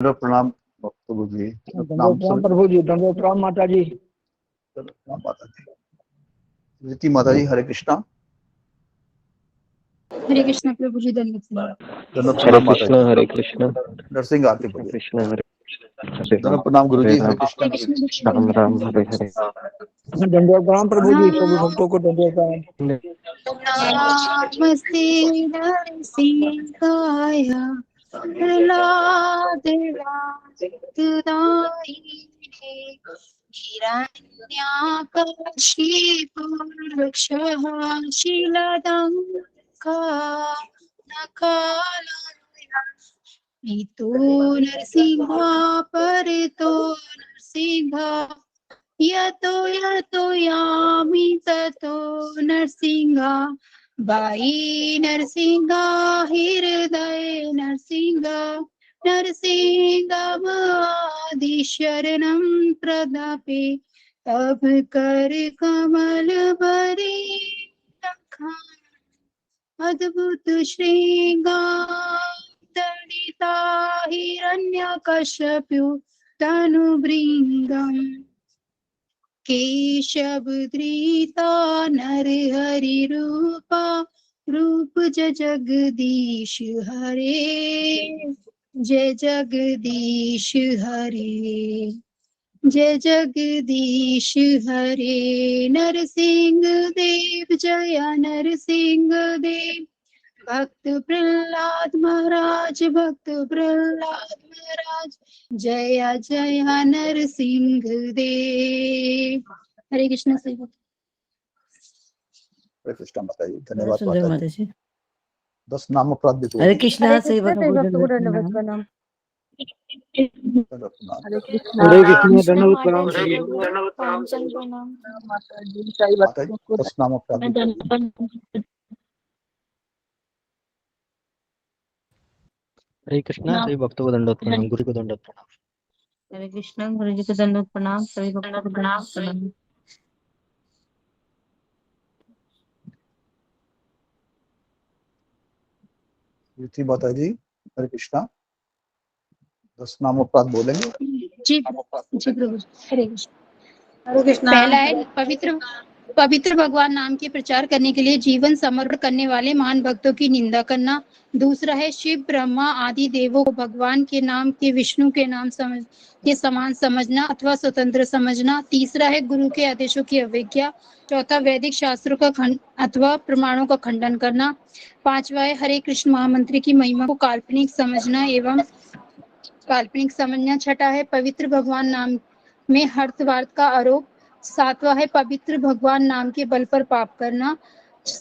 प्रणाम प्रभु जी। प्रणाम प्रभु जी। दंडवत प्रणाम माता जी। प्रणाम माता जी। रीति माता जी, हरे कृष्णा। हरे कृष्णा प्रभु जी। दंडवत प्रणाम माता जी। हरे कृष्णा। नरसिंह आरती प्रभु। कृष्ण हरे दंडवत प्रणाम गुरु जी। हरे कृष्णा। राम राम हरे हरे। दंडवत प्रणाम प्रभु जी। सभी भक्तों को दंडवत प्रणाम। नमस्ते नरसिंहाय प्रह्लादराजदायिने हिरण्याकशिपूर्वक्षः शीलदङ्का नकालया इतो नरसिंहा परितो नरसिंहा यतो यतो यामि ततो नरसिंहा बाई नरसिंहा हृदय नरसिंहा नरसिंहमादिशरणं प्रदापे तब कर कमल बरे अद्भुत श्रृंगार हिरण्यकश्यपु तनुभृंगम् केशवधृता नरहरि रूपा रूप जय जगदीश हरे जय जगदीश हरे जय जगदीश हरे। नरसिंह देव जय नरसिंह देव। भक्त प्रहलाद महाराज भक्त प्रहलाद महाराज जय जय नरसिंह देव। हरे कृष्ण से। हरे कृष्णा माता जी। धन्यवाद सुंदर माता माता जी। जी। 10 नाम अपराध भी हरे कृष्णा से हरे भगवान कृष्ण प्रणाम। दंडवत प्रणाम। हरे कृष्ण दंडवत प्रणाम सभी को। माता जी साई माता जी, भक्तों को 10 नाम अपराध भी प्रभु। हरे कृष्णा। सभी भक्तों को दंडवत प्रणाम। गुरु को दंडवत प्रणाम। हरे कृष्णा गुरु जी को दंडवत प्रणाम। सभी भक्तों को दंडवत प्रणाम। रीति माता जी, हरे कृष्णा। 10 नाम अपराध बोलेंगे। जी जी प्रभु जी। हरे कृष्ण। हरे कृष्णा। पहला है पवित्र भगवान नाम के प्रचार करने के लिए जीवन समर्पण करने वाले महान भक्तों की निंदा करना। दूसरा है शिव ब्रह्मा आदि देवों को भगवान के नाम के विष्णु के नाम के समान समझना अथवा स्वतंत्र समझना। तीसरा है गुरु के आदेशों की अवज्ञा। चौथा वैदिक शास्त्रों का खंड अथवा प्रमाणों का खंडन करना। पांचवा है हरे कृष्ण महामंत्र की महिमा को काल्पनिक समझना। छठा है पवित्र भगवान नाम में हर्षवाद का आरोप। सातवां है पवित्र भगवान नाम के बल पर पाप करना।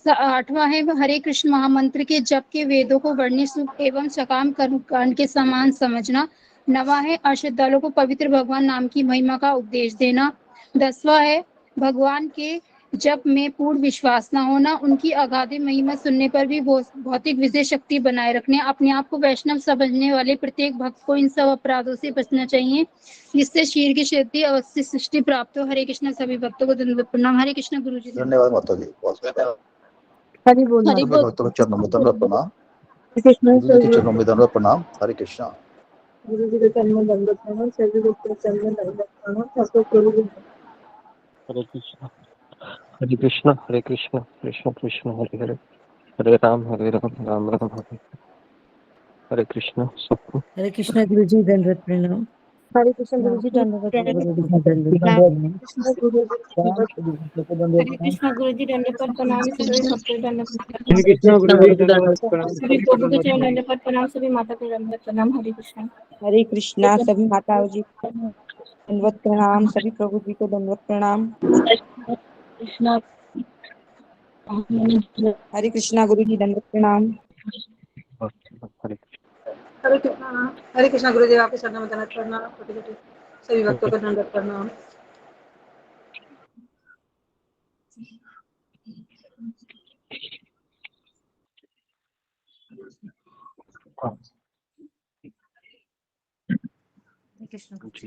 आठवां है हरे कृष्ण महामंत्र के जप के वेदों को वर्णित सूक्त एवं सकाम कर्मकांड के समान समझना। नवां है अश्रद्धालुओं को पवित्र भगवान नाम की महिमा का उपदेश देना। 10वां है भगवान के जप में पूर्ण विश्वास न होना। उनकी अगाध महिमा सुनने पर भी भौतिक विजय शक्ति बनाए रखने। अपने आप को वैष्णव समझने वाले प्रत्येक भक्त को इन सब अपराधों से बचना चाहिए जिससे शरीर की शुद्धि अवस्थित सृष्टि प्राप्त हो। हरे कृष्ण। सभी भक्तों को दंडवत प्रणाम। हरे कृष्ण गुरु जी। धन्यवाद माता जी। बहुत हरि बोल हरि सभी बोल। भक्तों को चरणों में दंडवत प्रणाम। हरे कृष्ण। गुरु जी के चरणों में दंडवत प्रणाम। हरे कृष्णा। गुरु जी के चरण में दंडवत प्रणाम। सभी भक्तों के चरण में दंडवत प्रणाम। ठाकुर प्रभु जी। हरे कृष्णा। हरे कृष्णा। हरे कृष्णा कृष्ण कृष्ण हरे हरे। हरे राम राम राम हरे। हरे कृष्णा सबको। हरे कृष्णा गुरु जी दंडवत प्रणाम। हरे कृष्ण गुरु जी दंडवत गुरु प्रणाम। जी को दंडवत दंडवत प्रणाम। प्रणाम। कृष्ण गुरु जी दंडवत। सभी भक्तों को दंडवत हरे प्रणाम। कृष्णा गुरु जी दंडवत प्रणाम। सभी भक्तों को दंडवत हरे प्रणाम। कृष्णा गुरु जी दंडवत प्रणाम। प्रणाम। सभी सभी को प्रभु के दंडवत चरण प्रणाम। दंडवत प्रणाम। सभी माता को दंडवत प्रणाम। हरे कृष्णा। हरे कृष्णा। सभी माताओं जी को दंडवत प्रणाम। सभी प्रभु जी को दंडवत प्रणाम। कृष्णा। हरे कृष्णा गुरु जी दंडवत प्रणाम। हरे हरे कृष्णा गुरुदेव आपके चरणों में दंडवत प्रणाम। छोटे छोटे सभी भक्तों को दंडवत प्रणाम।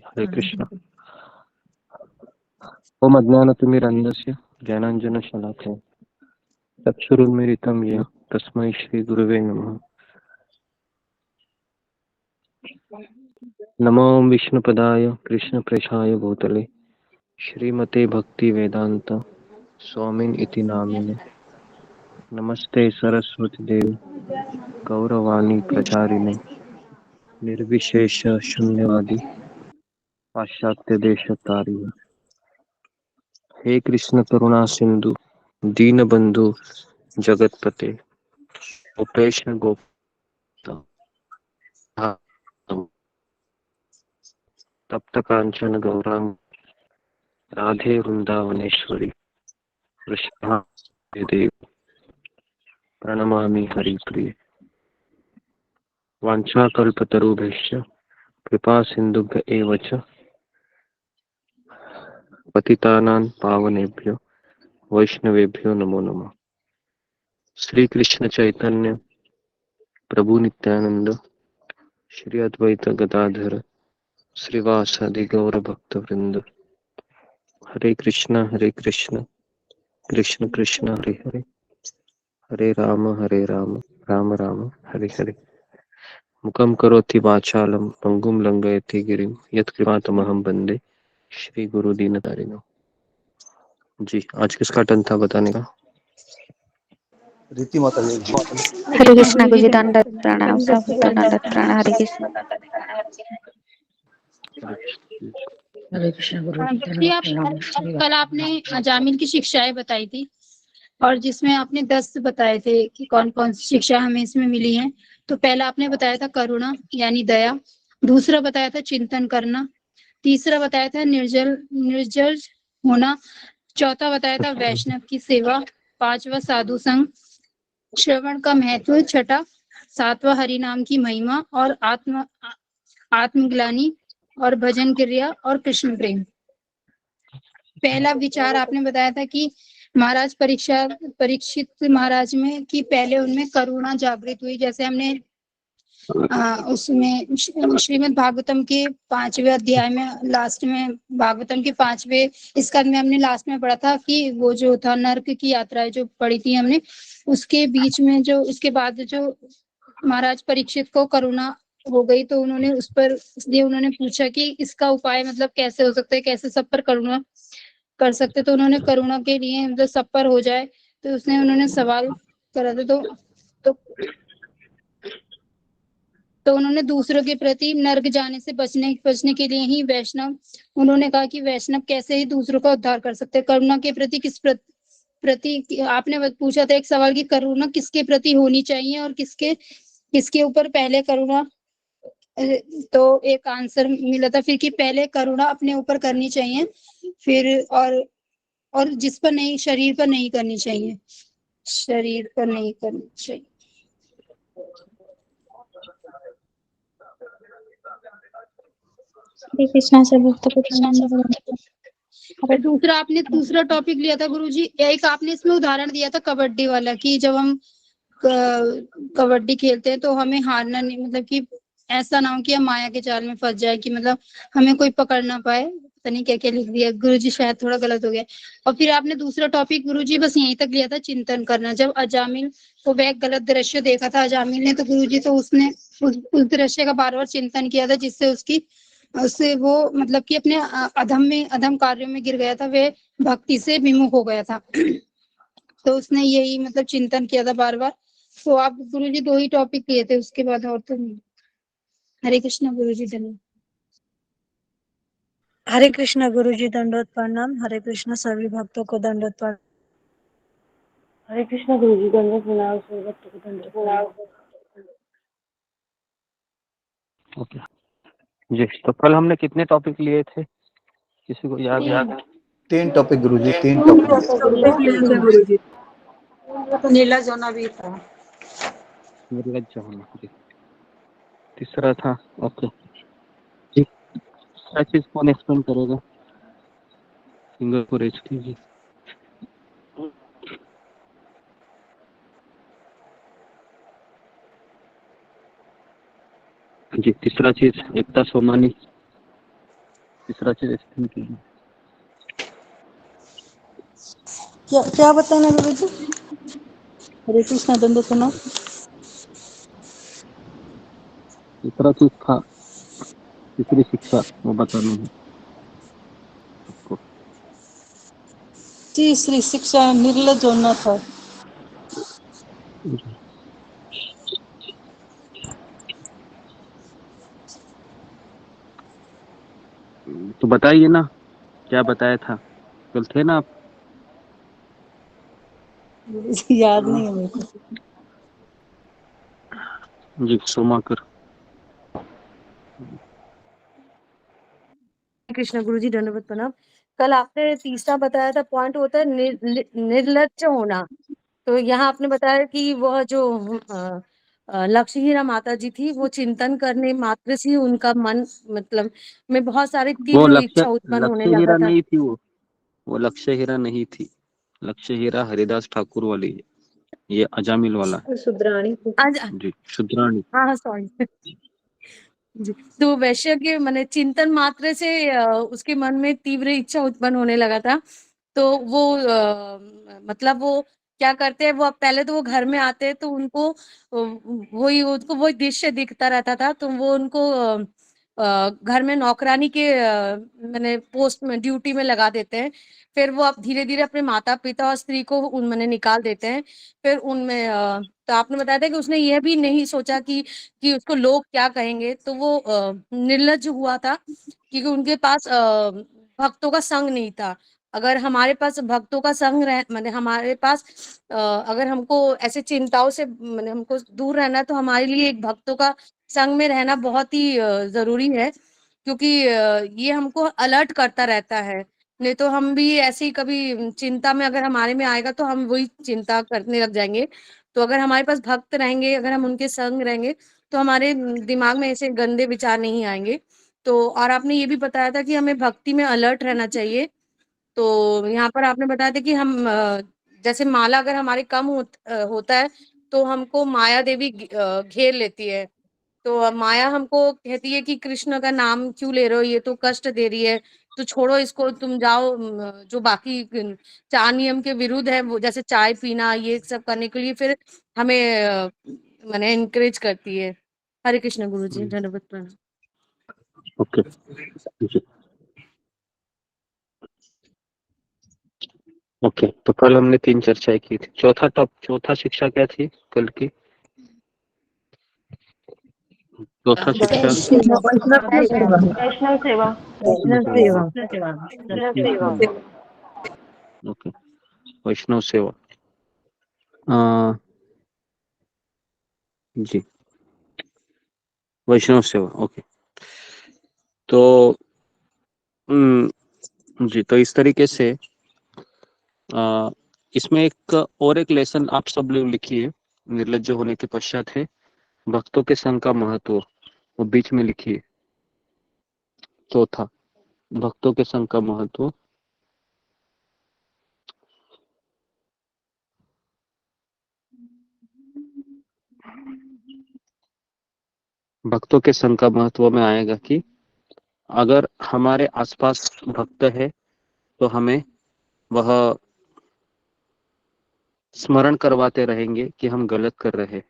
हरे कृष्णा। ओम अज्ञानतिमिरन्धस्य ज्ञानाञ्जनशलाकया चक्षुरुन्मीलितं येन तस्मै श्री गुरुवे नमः। नमो विष्णुपदाय कृष्णप्रेषाय भूतले श्रीमते भक्ति वेदांत स्वामिन इति नामिने। नमस्ते सरस्वती देवी गौरवाणी प्रचारिणे निर्विशेष शून्यवादी पाश्चात्य देशतारिणे। हे कृष्ण करुणा सिंधु दीनबंधु जगतपते गोपेश गोप्ता तप्त कांचन गौरांग राधे वृंदावनेश्वरी कृष्ण देव प्रणमामि हरिप्रिय। वाञ्छाकल्पतरुभ्यश्च कृपा सिन्धुभ्य एव च पतितानां पावनेभ्यो वैष्णवेभ्यो नमो नमः। श्री कृष्ण चैतन्य प्रभु नित्यानंद श्री अद्वैत गदाधर श्रीवासादि गौर भक्त वृंद। हरे कृष्ण कृष्ण कृष्ण हरे हरे हरे राम राम राम हरे हरे। मुखं करोति वाचालं पंगुं लंघयति गिरिं यत्कृपातमहं वन्दे श्री गुरु दीनतारिणो। जी आज किसका टर्न था बताने का? रीति माता जी। हरे कृष्णा गुरुजी दंडवत प्रणाम सब दंडवत प्रणाम हरे कृष्ण। हरे कृष्ण गुरु जी जी, धन्यवाद प्रणाम श्री कल आपने अजामिल की शिक्षाएं बताई थी और जिसमें आपने 10 बताए थे कि कौन कौन सी शिक्षा हमें इसमें मिली है। तो पहला आपने बताया था करुणा यानी दया, दूसरा बताया था चिंतन करना, तीसरा बताया था निर्जल होना, चौथा बताया था वैष्णव की सेवा, पांचवा साधु संग, श्रवण का महत्व, छठा सातवां हरि नाम की महिमा और आत्मग्लानी और भजन क्रिया और कृष्ण प्रेम। पहला विचार आपने बताया था कि महाराज परीक्षित महाराज में कि पहले उनमें करुणा जागृत हुई। जैसे हमने उसमें श्रीमद् भागवतम के 5वें अध्याय में लास्ट में भागवतम के 5वें स्कंद में हमने लास्ट में पढ़ा था कि वो जो था नरक की यात्रा जो पढ़ी थी हमने, उसके बीच में जो उसके बाद जो महाराज परीक्षित को करुणा हो गई तो उन्होंने उस पर इसलिए उन्होंने पूछा कि इसका उपाय मतलब कैसे हो सकता है, कैसे सब पर करुणा कर सकते। तो उन्होंने करुणा के लिए मतलब सब पर हो जाए तो उसने उन्होंने सवाल करा था। तो उन्होंने दूसरों के प्रति नर्क जाने से बचने के लिए ही वैष्णव, उन्होंने कहा कि वैष्णव कैसे ही दूसरों का उद्धार कर सकते हैं। करुणा के प्रति किस प्रति आपने पूछा था एक सवाल कि करुणा किसके प्रति होनी चाहिए और किसके ऊपर पहले करुणा, तो एक आंसर मिला था फिर कि पहले करुणा अपने ऊपर करनी चाहिए, फिर और जिस पर नहीं, शरीर पर नहीं करनी चाहिए, शरीर पर नहीं करनी चाहिए। हरे कृष्णा सब भक्तों को प्रणाम करें। और दूसरा आपने दूसरा टॉपिक लिया था गुरुजी, एक आपने इसमें उदाहरण दिया था कबड्डी वाला कि जब हम कबड्डी खेलते हैं तो हमें हारना नहीं, मतलब कि ऐसा ना हो कि हम माया के जाल में फंस जाए कि मतलब हमें कोई पकड़ ना पाए। पता नहीं क्या क्या लिख दिया गुरुजी, शायद थोड़ा गलत हो गया। और फिर आपने दूसरा टॉपिक गुरुजी बस यहीं तक लिया था, चिंतन करना। जब अजामिल को वह गलत दृश्य देखा था अजामिल ने, तो गुरुजी तो उसने उस दृश्य का बार बार चिंतन किया था जिससे उससे वो मतलब कि अपने अधम कार्यों में गिर गया था, वे भक्ति से विमुख हो गया था। तो उसने यही मतलब चिंतन किया था बार बार। तो आप गुरुजी 2 ही टॉपिक लिए थे, उसके बाद और तो नहीं। हरे कृष्ण गुरुजी धन्यवाद। हरे कृष्ण गुरु जी दंडवत प्रणाम। हरे कृष्ण सभी भक्तों को दंडवत प्रणाम। हरे कृष्णा गुरु जी दंडवत प्रणाम सभी भक्तों को दंडवत प्रणाम। ओके जी, तो कल हमने कितने टॉपिक लिए थे, किसी को याद है? 3 टॉपिक गुरुजी, 3 टॉपिक। गुरु जी निर्लज होना भी था। निर्लज्ज होना जी तीसरा था। ओके जी, क्या चीज कौन एक्सप्लेन करेगा? सिंगापुर एचटी जी। जी तीसरा चीज एकता सोमानी, तीसरा चीज एक्सप्लेन कीजिए। क्या बताना गुरु जी? हरे कृष्ण दंडवत प्रणाम। तीसरा चीज था तीसरी शिक्षा वो बतानी है आपको। तीसरी शिक्षा निर्लज होना था। तो बताइए ना, क्या बताया था, कल थे ना आप? याद नहीं है मेरे को। जी सोमाकर। कृष्ण गुरु जी दंडवत प्रणाम। कल आपने तीसरा बताया था पॉइंट होता है निर्लज्ज होना। तो यहाँ आपने बताया कि वह जो लक्ष्मीहीरा माता जी थी, वो चिंतन करने मात्र से ही उनका मन मतलब में बहुत सारी वो तीव्र इच्छा उत्पन्न होने लक्ष्य लगा हीरा था। नहीं थी, वो लक्ष्य हीरा नहीं थी। लक्ष्य हीरा हरिदास ठाकुर वाली है, ये अजामिल वाला है। शुद्राणी आज जी शुद्राणी। हाँ सॉरी जी। तो वैश्य के माने चिंतन मात्र से उसके मन में तीव्र इच्छा उत्पन्न होने लगा था। तो वो मतलब वो क्या करते हैं, वो पहले तो वो घर में आते हैं तो उनको उनको वही दृश्य दिखता रहता था। तो वो उनको घर में नौकरानी के मैंने पोस्ट में ड्यूटी में लगा देते हैं। फिर वो अब धीरे धीरे अपने माता पिता और स्त्री को उन मैंने निकाल देते हैं। फिर उनमें तो आपने बताया था कि उसने यह भी नहीं सोचा कि उसको लोग क्या कहेंगे। तो वो निर्लज्ज हुआ था क्योंकि उनके पास भक्तों का संग नहीं था। अगर हमारे पास भक्तों का संग रह माने हमारे पास अगर हमको ऐसे चिंताओं से माने हमको दूर रहना है, तो हमारे लिए एक भक्तों का संग में रहना बहुत ही जरूरी है। क्योंकि ये हमको अलर्ट करता रहता है। नहीं तो हम भी ऐसे ही कभी चिंता में अगर हमारे में आएगा तो हम वही चिंता करने लग जाएंगे। तो अगर हमारे पास भक्त रहेंगे, अगर हम उनके संग रहेंगे, तो हमारे दिमाग में ऐसे गंदे विचार नहीं आएंगे। तो और आपने ये भी बताया था कि हमें भक्ति में अलर्ट रहना चाहिए। तो यहाँ पर आपने बताया था कि हम जैसे माला अगर हमारे कम होता है तो हमको माया देवी घेर लेती है। तो माया हमको कहती है कि कृष्ण का नाम क्यों ले रहे हो, ये तो कष्ट दे रही है, तो छोड़ो इसको, तुम जाओ जो बाकी 4 नियम के विरुद्ध है, वो जैसे चाय पीना ये सब करने के लिए फिर हमें मैंने इनकरेज करती है। हरे कृष्ण गुरु जी, धन्यवाद प्रणाम। ओके जी। ओके, तो कल हमने 3 चर्चाएं की थी। चौथा शिक्षा क्या थी कल की? चौथा शिक्षा वैष्णव सेवा। वैष्णव सेवा। वैष्णव सेवा। ओके, वैष्णव सेवा। जी वैष्णव सेवा। ओके, तो जी, तो इस तरीके से इसमें एक लेसन आप सब लोग लिखिए। निर्लज्ज होने के पश्चात है भक्तों के संग का महत्व, वो बीच में लिखिए। चौथा, भक्तों के संग का महत्व। भक्तों के संग का महत्व में आएगा कि अगर हमारे आसपास भक्त है तो हमें वह स्मरण करवाते रहेंगे कि हम गलत कर रहे हैं।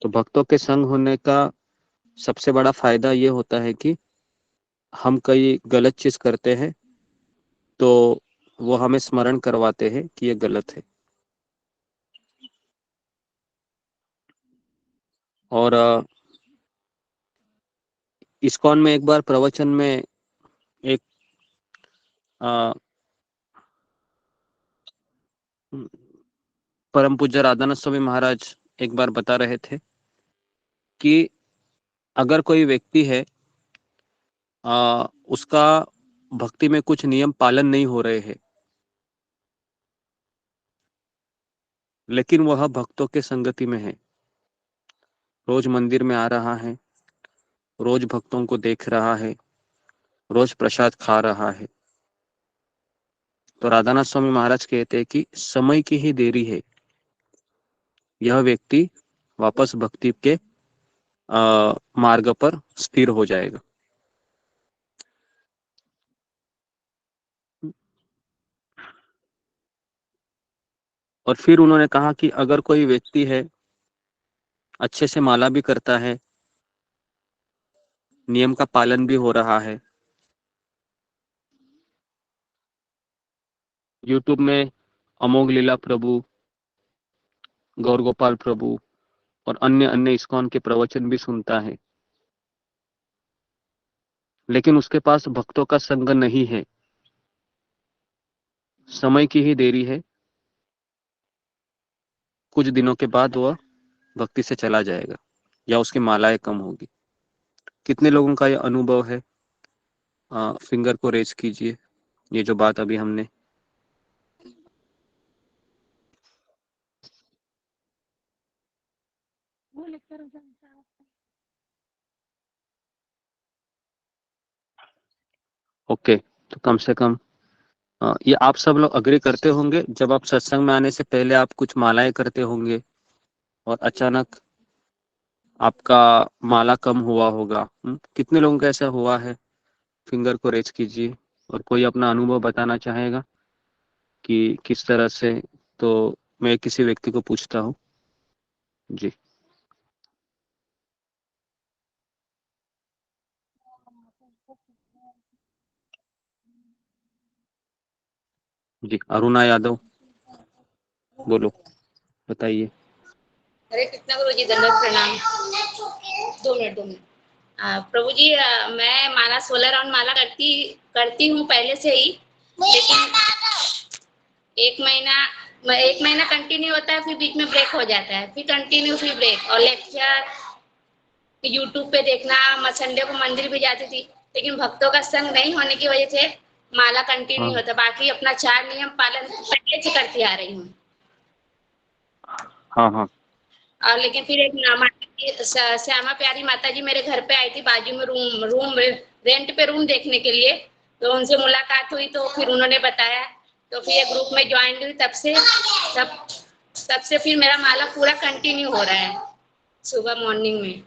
तो भक्तों के संग होने का सबसे बड़ा फायदा ये होता है कि हम कई गलत चीज करते हैं तो वो हमें स्मरण करवाते हैं कि ये गलत है। और इस्कॉन में एक बार प्रवचन में एक परम पूज्य राधानाथ स्वामी महाराज एक बार बता रहे थे कि अगर कोई व्यक्ति है उसका भक्ति में कुछ नियम पालन नहीं हो रहे हैं, लेकिन वह भक्तों के संगति में है, रोज मंदिर में आ रहा है, रोज भक्तों को देख रहा है, रोज प्रसाद खा रहा है, तो राधानाथ स्वामी महाराज कहते हैं कि समय की ही देरी है, यह व्यक्ति वापस भक्ति के मार्ग पर स्थिर हो जाएगा। और फिर उन्होंने कहा कि अगर कोई व्यक्ति है अच्छे से माला भी करता है, नियम का पालन भी हो रहा है। यूट्यूब में अमोघ लीला प्रभु, गौर गोपाल प्रभु और अन्य अन्य इस्कॉन के प्रवचन भी सुनता है, लेकिन उसके पास भक्तों का संग नहीं है। समय की ही देरी है, कुछ दिनों के बाद वह भक्ति से चला जाएगा या उसकी मालाएं कम होगी। कितने लोगों का यह अनुभव है? फिंगर को रेज कीजिए। ये जो बात अभी हमने ओके, तो कम से कम ये आप सब लोग अग्री करते होंगे, जब आप सत्संग में आने से पहले आप कुछ मालाएं करते होंगे और अचानक आपका माला कम हुआ होगा। कितने लोगों का ऐसा हुआ है? फिंगर को रेज कीजिए और कोई अपना अनुभव बताना चाहेगा कि किस तरह से। तो मैं किसी व्यक्ति को पूछता हूँ जी। जी, अरुणा यादव, बोलो, बताइए। हरे कृष्णा गुरु जी, दंडवत प्रणाम। 2 मिनट। प्रभु जी, मैं माला 16 राउंड माला करती हूँ पहले से ही, लेकिन एक महीना कंटिन्यू होता है, फिर बीच में ब्रेक हो जाता है, फिर कंटिन्यू, फिर ब्रेक। और लेक्चर यूट्यूब पे देखना, संडे को मंदिर भी जाती थी, लेकिन भक्तों का संग नहीं होने की वजह से माला कंटिन्यू हाँ होता। बाकी अपना 4 नियम पालन पहले से करती आ रही हूँ। हाँ हाँ। और लेकिन फिर एक श्यामा प्यारी माता जी मेरे घर पे आई थी, बाजू में रूम रेंट पे रूम देखने के लिए। तो उनसे मुलाकात हुई, तो फिर उन्होंने बताया, तो फिर एक ग्रुप में ज्वाइन हुई। तब से फिर मेरा माला पूरा कंटिन्यू हो रहा है सुबह मॉर्निंग में।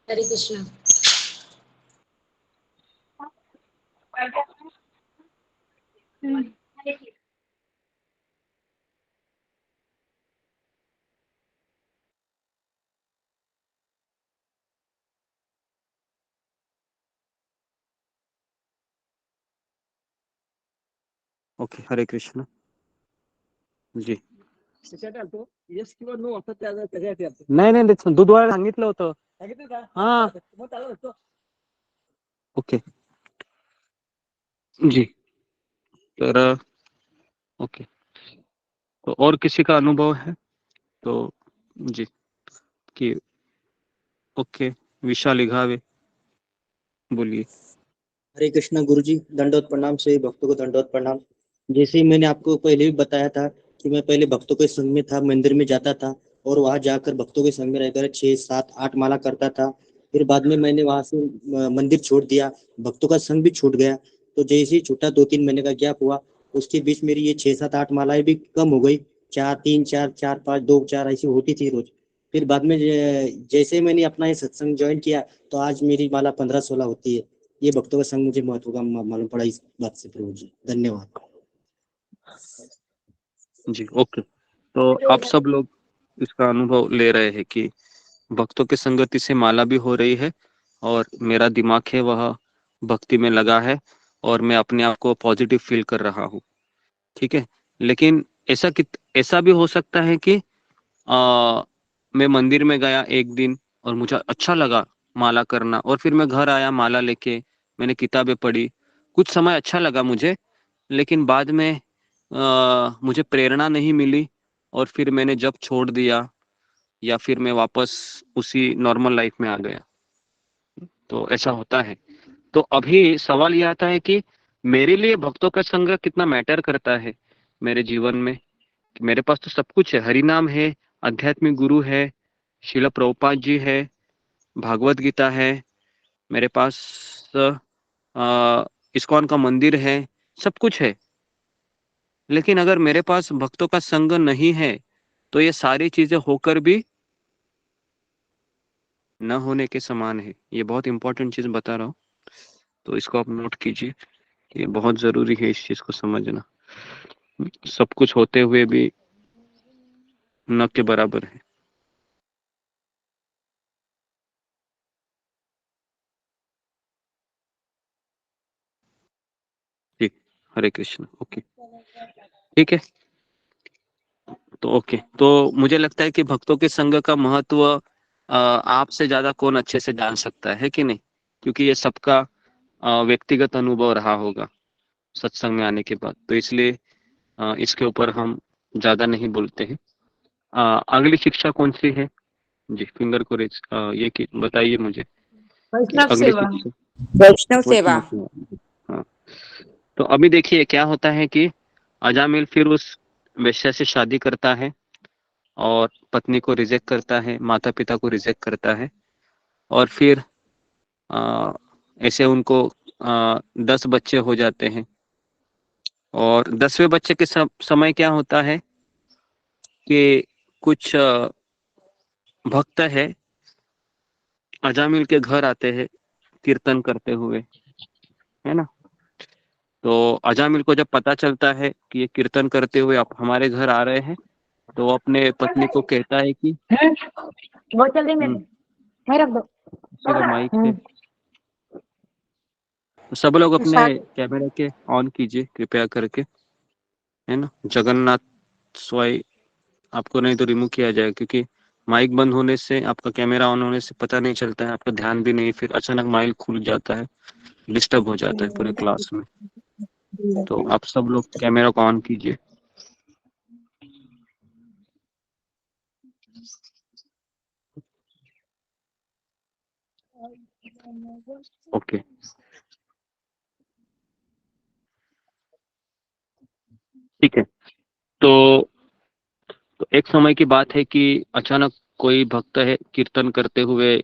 हरे कृष्णा। ओके, हरे कृष्णा जी। नाही नाही, दूध वाढ सांगितलं होतं। हाँ ओके जी। तर ओके, तो और किसी का अनुभव है तो जी कि ओके, विशाल इघावे, बोलिए। हरे कृष्णा गुरु जी, दंडवत प्रणाम। से भक्तों को दंडवत प्रणाम। जैसे ही मैंने आपको पहले भी बताया था कि मैं पहले भक्तों के संग में था, मंदिर में जाता था और वहां जाकर भक्तों के संग में रहकर 6, 7, 8 माला करता था। फिर बाद में मैंने वहां से मंदिर छोड़ दिया, भक्तों का संग भी छूट गया। तो जैसे ही छूटा, 2-3 महीने का गैप हुआ, उसके बीच मेरी ये 6, 7, 8 मालाएं भी कम हो गई। 4, 3, 4, 4, 5, 2, 4 ऐसी होती थी रोज। फिर बाद में जैसे मैंने अपना ये सत्संग ज्वाइन किया, तो आज मेरी माला 15, 16 होती है। ये भक्तों का संग मुझे महत्व का मालूम पड़ा इस बात से प्रभु जी। धन्यवाद जी ओके, तो आप सब लोग इसका अनुभव ले रहे हैं कि भक्तों के संगति से माला भी हो रही है और मेरा दिमाग है वह भक्ति में लगा है और मैं अपने आप को पॉजिटिव फील कर रहा हूँ। ठीक है, लेकिन ऐसा भी हो सकता है कि मैं मंदिर में गया एक दिन और मुझे अच्छा लगा माला करना, और फिर मैं घर आया माला लेके, मैंने किताबें पढ़ी, कुछ समय अच्छा लगा मुझे, लेकिन बाद में मुझे प्रेरणा नहीं मिली और फिर मैंने जब छोड़ दिया या फिर मैं वापस उसी नॉर्मल लाइफ में आ गया। तो ऐसा होता है। तो अभी सवाल यह आता है कि मेरे लिए भक्तों का संग कितना मैटर करता है मेरे जीवन में। मेरे पास तो सब कुछ है, हरि नाम है, आध्यात्मिक गुरु है, शिला प्रभुपाद जी है, भागवत गीता है, मेरे पास इस्कॉन का मंदिर है, सब कुछ है। लेकिन अगर मेरे पास भक्तों का संग नहीं है तो ये सारी चीजें होकर भी न होने के समान है। ये बहुत इंपॉर्टेंट चीज बता रहा हूँ, तो इसको आप नोट कीजिए। ये बहुत जरूरी है इस चीज को समझना। सब कुछ होते हुए भी न के बराबर है। हरे कृष्ण। ओके, ठीक है। तो ओके, तो मुझे लगता है कि भक्तों के संग का महत्व आपसे ज्यादा कौन अच्छे से जान सकता है कि नहीं, क्योंकि ये सबका व्यक्तिगत अनुभव रहा होगा सत्संग में आने के बाद, तो इसलिए इसके ऊपर हम ज्यादा नहीं बोलते हैं। अगली शिक्षा कौन सी है जी? फिंगर को रेज ये बताइए मुझे। वैष्णव अगली सेवा। शिक्षा वैष्णव सेवा। वैष्णव सेवा। हाँ, तो अभी देखिए क्या होता है कि अजामिल फिर उस वेश्या से शादी करता है और पत्नी को रिजेक्ट करता है, माता पिता को रिजेक्ट करता है, और फिर ऐसे उनको 10 बच्चे हो जाते हैं। और 10वें बच्चे के समय क्या होता है कि कुछ भक्त है अजामिल के घर आते हैं कीर्तन करते हुए, है ना। तो अजामिल को जब पता चलता है कि ये कीर्तन करते हुए आप हमारे घर आ रहे हैं, तो वो अपने पत्नी को कहता है कि बहुत जल्दी में रख दो। चलो माइक है, तो सब लोग अपने कैमरे के ऑन कीजिए कृपया करके, है ना। जगन्नाथ स्वाई आपको नहीं तो रिमूव किया जाए, क्योंकि माइक बंद होने से, आपका कैमरा ऑन होने से पता नहीं चलता है, आपका ध्यान भी नहीं, फिर अचानक माइक खुल जाता है, डिस्टर्ब हो जाता है पूरे क्लास में। तो आप सब लोग कैमरा को ऑन कीजिए। ओके, ठीक है। तो एक समय की बात है कि अचानक कोई भक्त है कीर्तन करते हुए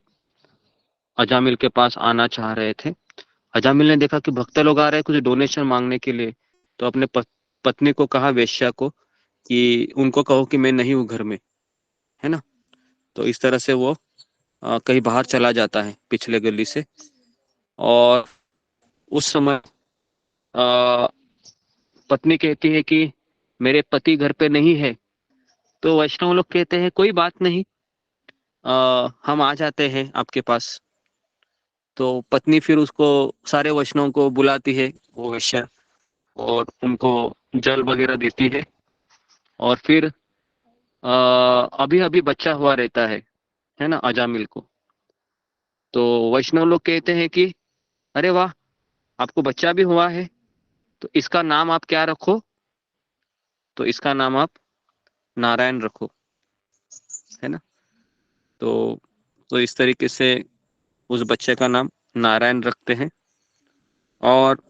अजामिल के पास आना चाह रहे थे। अजामिल ने देखा कि भक्त लोग आ रहे हैं कुछ डोनेशन मांगने के लिए, तो अपने पत्नी को कहा, वेश्या को, कि उनको कहो कि मैं नहीं हूं घर में, है ना। तो इस तरह से वो कहीं बाहर चला जाता है पिछले गली से। और उस समय पत्नी कहती है कि मेरे पति घर पे नहीं है। तो वैष्णव लोग कहते हैं कोई बात नहीं, हम आ जाते हैं आपके पास। तो पत्नी फिर उसको, सारे वैष्णव को बुलाती है वो वेश्या, और उनको जल वगैरह देती है। और फिर अभी अभी बच्चा हुआ रहता है ना अजामिल को। तो वैष्णव लोग कहते हैं कि अरे वाह, आपको बच्चा भी हुआ है, तो इसका नाम आप क्या रखो? तो इसका नाम आप नारायण रखो, है ना। तो इस तरीके से उस बच्चे का नाम नारायण रखते हैं। और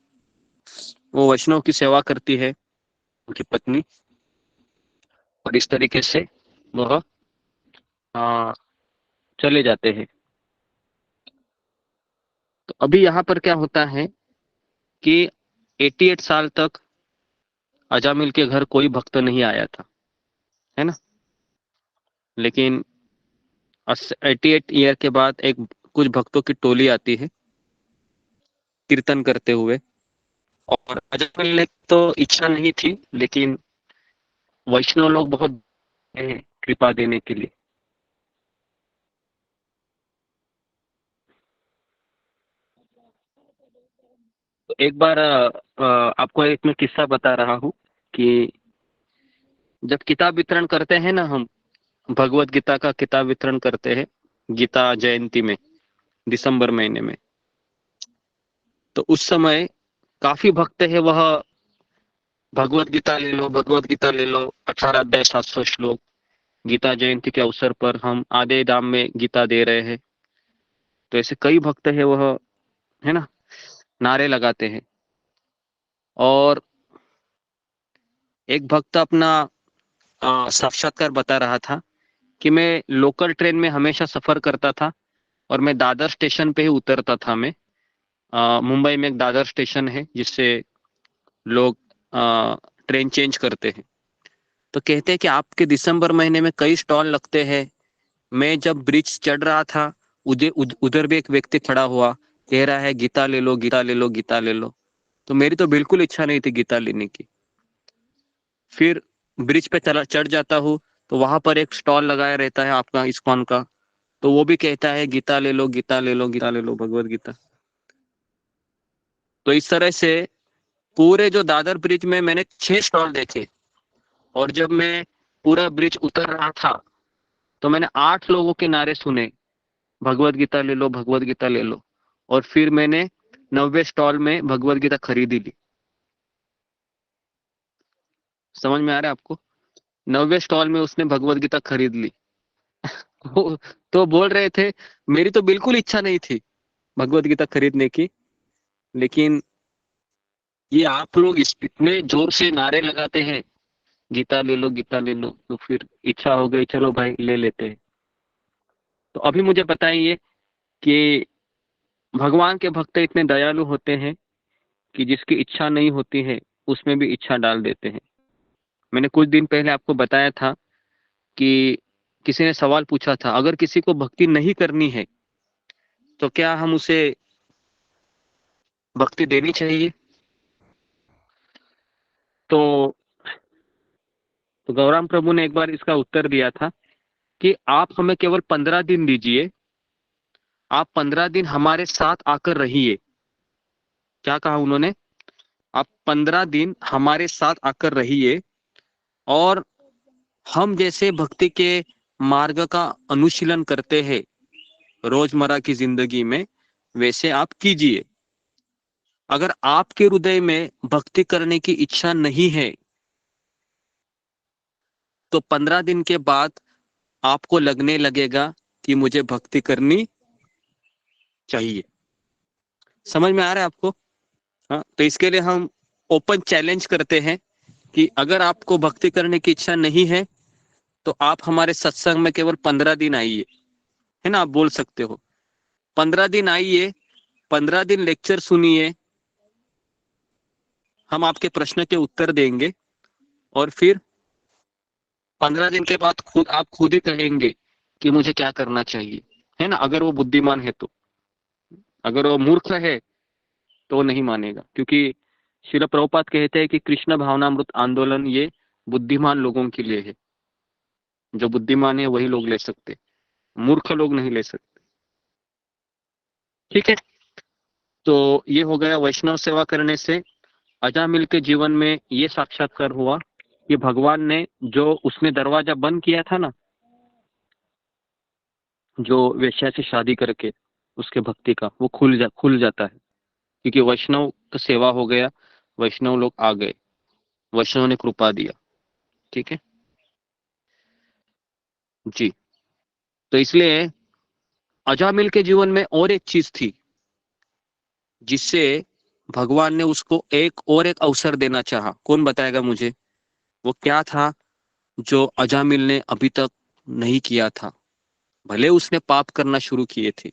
वो वैष्णव की सेवा करती है उनकी पत्नी, और इस तरीके से वह चले जाते हैं। तो अभी यहाँ पर क्या होता है कि 88 साल तक अजामिल के घर कोई भक्त नहीं आया था, है ना। लेकिन 88 ईयर के बाद एक कुछ भक्तों की टोली आती है कीर्तन करते हुए। और अजामिल ने तो इच्छा नहीं थी, लेकिन वैष्णव लोग बहुत कृपा देने के लिए। तो एक बार आपको एक मैं किस्सा बता रहा हूँ कि जब किताब वितरण करते हैं ना, हम भगवत गीता का किताब वितरण करते हैं गीता जयंती में, दिसंबर महीने में। तो उस समय काफी भक्त है, वह भगवत गीता ले लो, भगवत गीता ले लो, 18 अध्याय 700 श्लोक, गीता जयंती के अवसर पर हम आधे दाम में गीता दे रहे हैं। तो ऐसे कई भक्त है, वह, है ना, नारे लगाते हैं। और एक भक्त अपना साक्षात्कार बता रहा था कि मैं लोकल ट्रेन में हमेशा सफर करता था, और मैं दादर स्टेशन पे ही उतरता था। मैं मुंबई में एक दादर स्टेशन है जिससे लोग ट्रेन चेंज करते हैं। तो कहते हैं कि आपके दिसंबर महीने में कई स्टॉल लगते हैं। मैं जब ब्रिज चढ़ रहा था, उधर भी एक व्यक्ति खड़ा हुआ, कह रहा है गीता ले लो, गीता ले लो, गीता ले लो। तो मेरी तो बिल्कुल इच्छा नहीं थी गीता लेने की। फिर ब्रिज पे चढ़ जाता हूँ, तो वहां पर एक स्टॉल लगाया रहता है आपका इस्कॉन का, तो वो भी कहता है गीता ले लो, गीता ले लो, गीता ले लो, भगवत गीता। तो इस तरह से पूरे जो दादर ब्रिज में मैंने 6 स्टॉल देखे, और जब मैं पूरा ब्रिज उतर रहा था तो मैंने 8 लोगों के नारे सुने, भगवत गीता ले लो, भगवत गीता ले लो। और फिर मैंने 90 स्टॉल में भगवत गीता खरीदी ली। समझ में आ रहा है आपको? 90 स्टॉल में उसने भगवत गीता खरीद ली। तो बोल रहे थे, मेरी तो बिल्कुल इच्छा नहीं थी भगवत गीता खरीदने की, लेकिन ये आप लोग इतने जोर से नारे लगाते हैं, गीता ले लो, गीता ले लो, तो फिर इच्छा हो गई, चलो भाई ले लेते हैं। तो अभी मुझे बताइए कि भगवान के भक्त इतने दयालु होते हैं कि जिसकी इच्छा नहीं होती है उसमें भी इच्छा डाल देते हैं। मैंने कुछ दिन पहले आपको बताया था कि किसी ने सवाल पूछा था, अगर किसी को भक्ति नहीं करनी है तो क्या हम उसे भक्ति देनी चाहिए? तो गौराम प्रभु ने एक बार इसका उत्तर दिया था कि आप हमें केवल 15 दिन दीजिए, आप 15 दिन हमारे साथ आकर रहिए। क्या कहा उन्होंने? आप 15 दिन हमारे साथ आकर रहिए और हम जैसे भक्ति के मार्ग का अनुशीलन करते हैं रोजमर्रा की जिंदगी में, वैसे आप कीजिए। अगर आपके हृदय में भक्ति करने की इच्छा नहीं है तो 15 दिन के बाद आपको लगने लगेगा कि मुझे भक्ति करनी चाहिए। समझ में आ रहा है आपको? हाँ, तो इसके लिए हम ओपन चैलेंज करते हैं कि अगर आपको भक्ति करने की इच्छा नहीं है तो आप हमारे सत्संग में केवल 15 दिन आइए, है ना? आप बोल सकते हो 15 दिन आइए, 15 दिन लेक्चर सुनिए, हम आपके प्रश्न के उत्तर देंगे और फिर 15 दिन के बाद आप खुद ही कहेंगे कि मुझे क्या करना चाहिए, है ना? अगर वो बुद्धिमान है तो। अगर वो मूर्ख है तो वो नहीं मानेगा, क्योंकि श्रील प्रभुपाद कहते हैं कि कृष्ण भावनामृत आंदोलन ये बुद्धिमान लोगों के लिए है। जो बुद्धिमान है वही लोग ले सकते, मूर्ख लोग नहीं ले सकते। ठीक है, तो ये हो गया वैष्णव सेवा करने से। अजामिल के जीवन में ये साक्षात्कार हुआ कि भगवान ने जो उसने दरवाजा बंद किया था ना, जो वेश्या से शादी करके उसके भक्ति का, वो खुल जाता है, क्योंकि वैष्णव का सेवा हो गया, वैष्णव लोग आ गए, वैष्णव ने कृपा दिया। ठीक है जी। तो इसलिए अजामिल के जीवन में और एक चीज थी जिससे भगवान ने उसको एक अवसर देना चाहा। कौन बताएगा मुझे वो क्या था जो अजामिल ने अभी तक नहीं किया था? भले उसने पाप करना शुरू किए थे,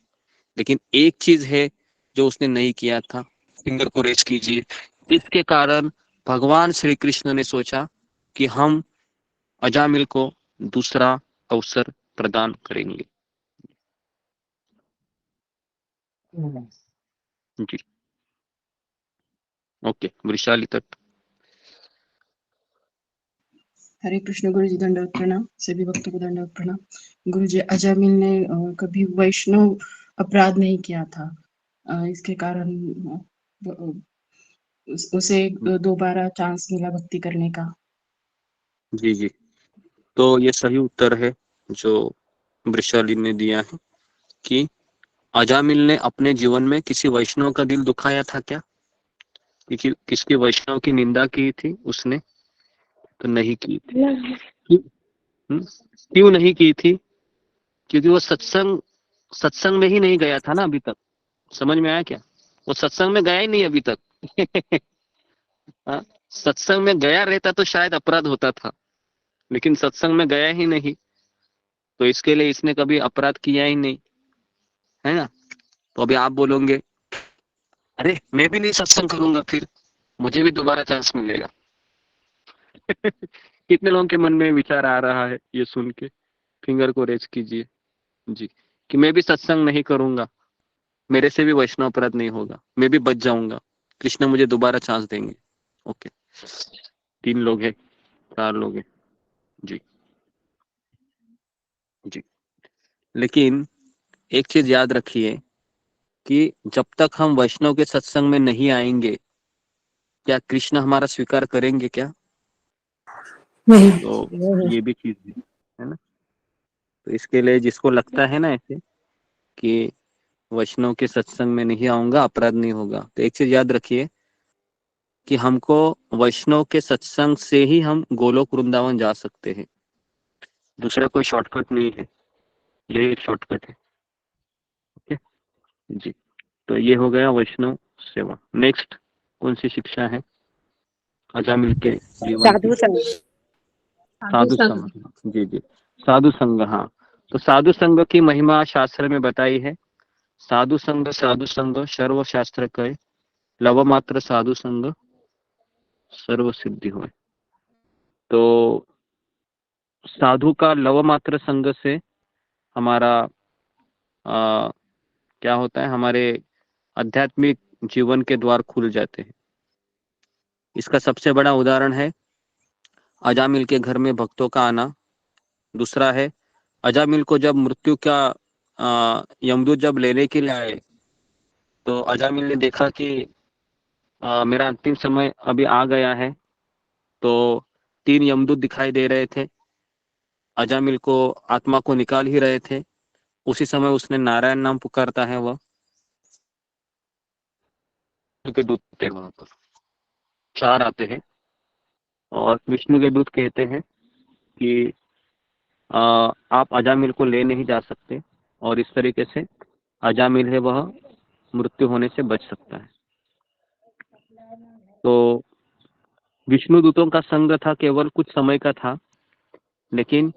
लेकिन एक चीज है जो उसने नहीं किया था। फिंगर को रेज कीजिए। इसके कारण भगवान श्री कृष्ण ने सोचा कि हम अजामिल को दूसरा अवसर प्रदान करेंगे। जी ओके, वृषाली तट। हरे कृष्ण गुरु जी, दंडवत प्रणाम। सभी भक्तों को दंडवत प्रणाम। गुरु जी, अजामिल ने कभी वैष्णव अपराध नहीं किया था, इसके कारण उसे दोबारा चांस मिला भक्ति करने का। जी जी, तो ये सही उत्तर है जो वृषाली ने दिया है कि अजामिल ने अपने जीवन में किसी वैष्णव का दिल दुखाया था क्या? किसकी वैष्णव की निंदा की थी उसने? तो नहीं की थी। क्यों नहीं की थी? क्योंकि वो सत्संग में ही नहीं गया था ना अभी तक। समझ में आया क्या? वो सत्संग में गया ही नहीं अभी तक। सत्संग में गया रहता तो शायद अपराध होता था, लेकिन सत्संग में गया ही नहीं, तो इसके लिए इसने कभी अपराध किया ही नहीं, है ना? तो अभी आप बोलोगे, अरे मैं भी नहीं सत्संग करूंगा, फिर मुझे भी दोबारा चांस मिलेगा। कितने लोगों के मन में विचार आ रहा है ये सुन के? फिंगर को रेज कीजिए जी, कि मैं भी सत्संग नहीं करूंगा, मेरे से भी वैष्णव अपराध नहीं होगा, मैं भी बच जाऊंगा, कृष्ण मुझे दोबारा चांस देंगे। ओके, 3 लोग हैं, 4 लोग हैं जी जी। लेकिन एक चीज याद रखिए कि जब तक हम वैष्णव के सत्संग में नहीं आएंगे क्या कृष्ण हमारा स्वीकार करेंगे क्या? नहीं। तो ये भी चीज है ना। तो इसके लिए जिसको लगता है ना ऐसे कि वैष्णव के सत्संग में नहीं आऊंगा अपराध नहीं होगा, तो एक चीज याद रखिए कि हमको वैष्णव के सत्संग से ही हम गोलोक वृंदावन जा सकते हैं, दूसरा कोई शॉर्टकट नहीं है, यही एक शॉर्टकट है। ओके जी, तो ये हो गया वैष्णव सेवा। नेक्स्ट कौन सी शिक्षा है अजामिल के जीवन की? साधु संग। साधु संग। जी जी, साधु संग। हाँ, तो साधु संग की महिमा शास्त्र में बताई है। साधु संग सर्व शास्त्र कहे, लव मात्र साधु संग सर्व सिद्धि होए। तो साधु का लव मात्र संग से हमारा क्या होता है, हमारे आध्यात्मिक जीवन के द्वार खुल जाते हैं। इसका सबसे बड़ा उदाहरण है अजामिल के घर में भक्तों का आना। दूसरा है अजामिल को जब मृत्यु का यमदूत जब लेने के लिए आए तो अजामिल ने देखा कि मेरा अंतिम समय अभी आ गया है। तो 3 यमदूत दिखाई दे रहे थे, अजामिल को आत्मा को निकाल ही रहे थे। उसी समय उसने नारायण नाम पुकारता है, वह के दूत थे वहां पर 4 आते हैं और विष्णु के दूत कहते हैं कि आप अजामिल को ले नहीं जा सकते और इस तरीके से अजामिल है वह मृत्यु होने से बच सकता है। तो विष्णु दूतों का संग था केवल कुछ समय का था, लेकिन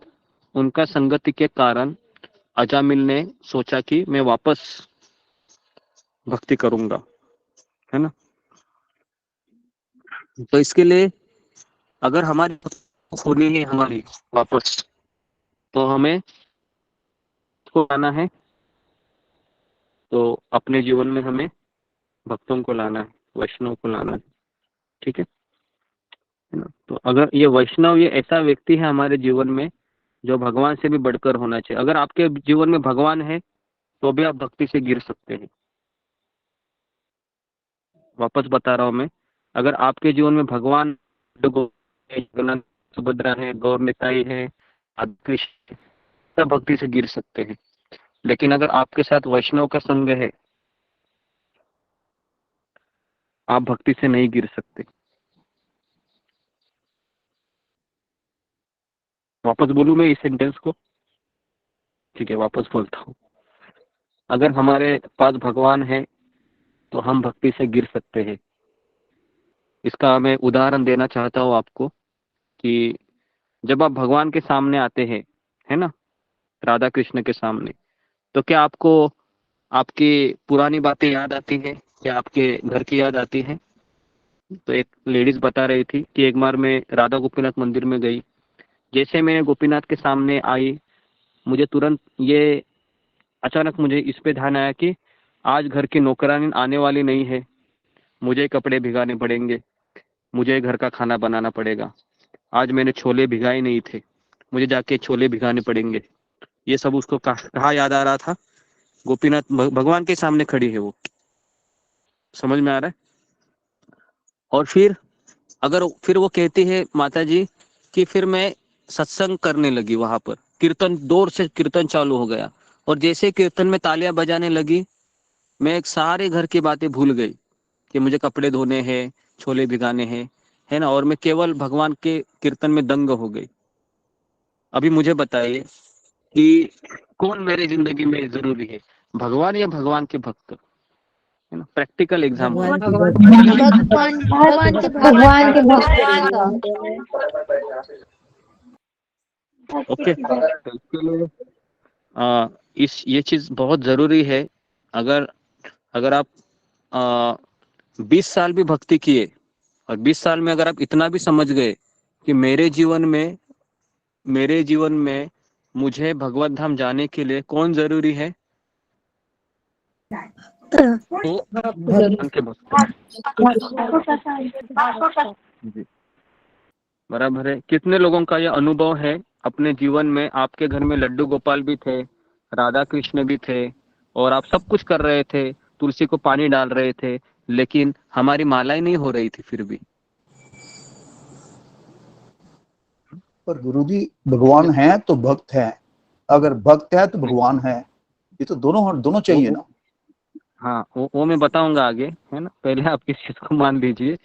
उनका संगति के कारण अजामिल ने सोचा कि मैं वापस भक्ति करूंगा, है ना। तो इसके लिए अगर हमारी होनी है हमारी वापस, तो हमें को लाना है, तो अपने जीवन में हमें भक्तों को लाना है, वैष्णव को लाना है, ठीक है ना। तो अगर ये वैष्णव ये ऐसा व्यक्ति है हमारे जीवन में जो भगवान से भी बढ़कर होना चाहिए। अगर आपके जीवन में भगवान है तो भी आप भक्ति से गिर सकते हैं। वापस बता रहा हूं मैं, अगर आपके जीवन में भगवान जगन्नाथ सुभद्रा है, गौर निताई है, कृष्ण, सब भक्ति से गिर सकते हैं। लेकिन अगर आपके साथ वैष्णव का संग है, आप भक्ति से नहीं गिर सकते। वापस बोलूं मैं इस सेंटेंस को? ठीक है, वापस बोलता हूँ। अगर हमारे पास भगवान है तो हम भक्ति से गिर सकते हैं। इसका मैं उदाहरण देना चाहता हूँ आपको कि जब आप भगवान के सामने आते हैं, है ना, राधा कृष्ण के सामने, तो क्या आपको आपकी पुरानी बातें याद आती है? क्या आपके घर की याद आती है? तो एक लेडीज बता रही थी कि एक बार मैं राधा गोपीनाथ मंदिर में गई, जैसे मैं गोपीनाथ के सामने आई, मुझे तुरंत ये अचानक मुझे इस पे ध्यान आया कि आज घर की नौकरानी आने वाली नहीं है, मुझे कपड़े भिगाने पड़ेंगे, मुझे घर का खाना बनाना पड़ेगा। आज मैंने छोले भिगाए नहीं थे, मुझे जाके छोले भिगाने पड़ेंगे। ये सब उसको कहा याद आ रहा था? गोपीनाथ भगवान के सामने खड़ी है वो, समझ में आ रहा है? और फिर वो कहती है माता जी कि फिर मैं सत्संग करने लगी, वहां पर कीर्तन, जोर से कीर्तन चालू हो गया, और जैसे कीर्तन में तालियां बजाने लगी, मैं एक सारे घर की बातें भूल गई कि मुझे कपड़े धोने हैं, छोले भिगाने हैं, है ना, और मैं केवल भगवान के कीर्तन में दंग हो गई। अभी मुझे बताइए कि कौन मेरे जिंदगी में जरूरी है, भगवान या भगवान के भक्त? है ना, प्रैक्टिकल एग्जाम्पल। भगवान के भक्त। ओके, तो इसके लिए ये चीज बहुत जरूरी है। अगर आप 20 साल भी भक्ति किए और 20 साल में अगर आप इतना भी समझ गए कि मेरे जीवन में मुझे भगवत धाम जाने के लिए कौन जरूरी है, तो भगवान के भक्त। जी, बराबर है। कितने लोगों का यह अनुभव है अपने जीवन में, आपके घर में लड्डू गोपाल भी थे, राधा कृष्ण भी थे, और आप सब कुछ कर रहे थे, तुलसी को पानी डाल रहे थे, लेकिन हमारी मालाएं नहीं हो रही थी फिर भी। पर गुरुजी भगवान है तो भक्त है, अगर भक्त है तो भगवान है, ये तो दोनों दोनों चाहिए ना। हाँ, वो मैं बताऊंगा आगे, है ना। पहले आप किस चीज को मान लीजिए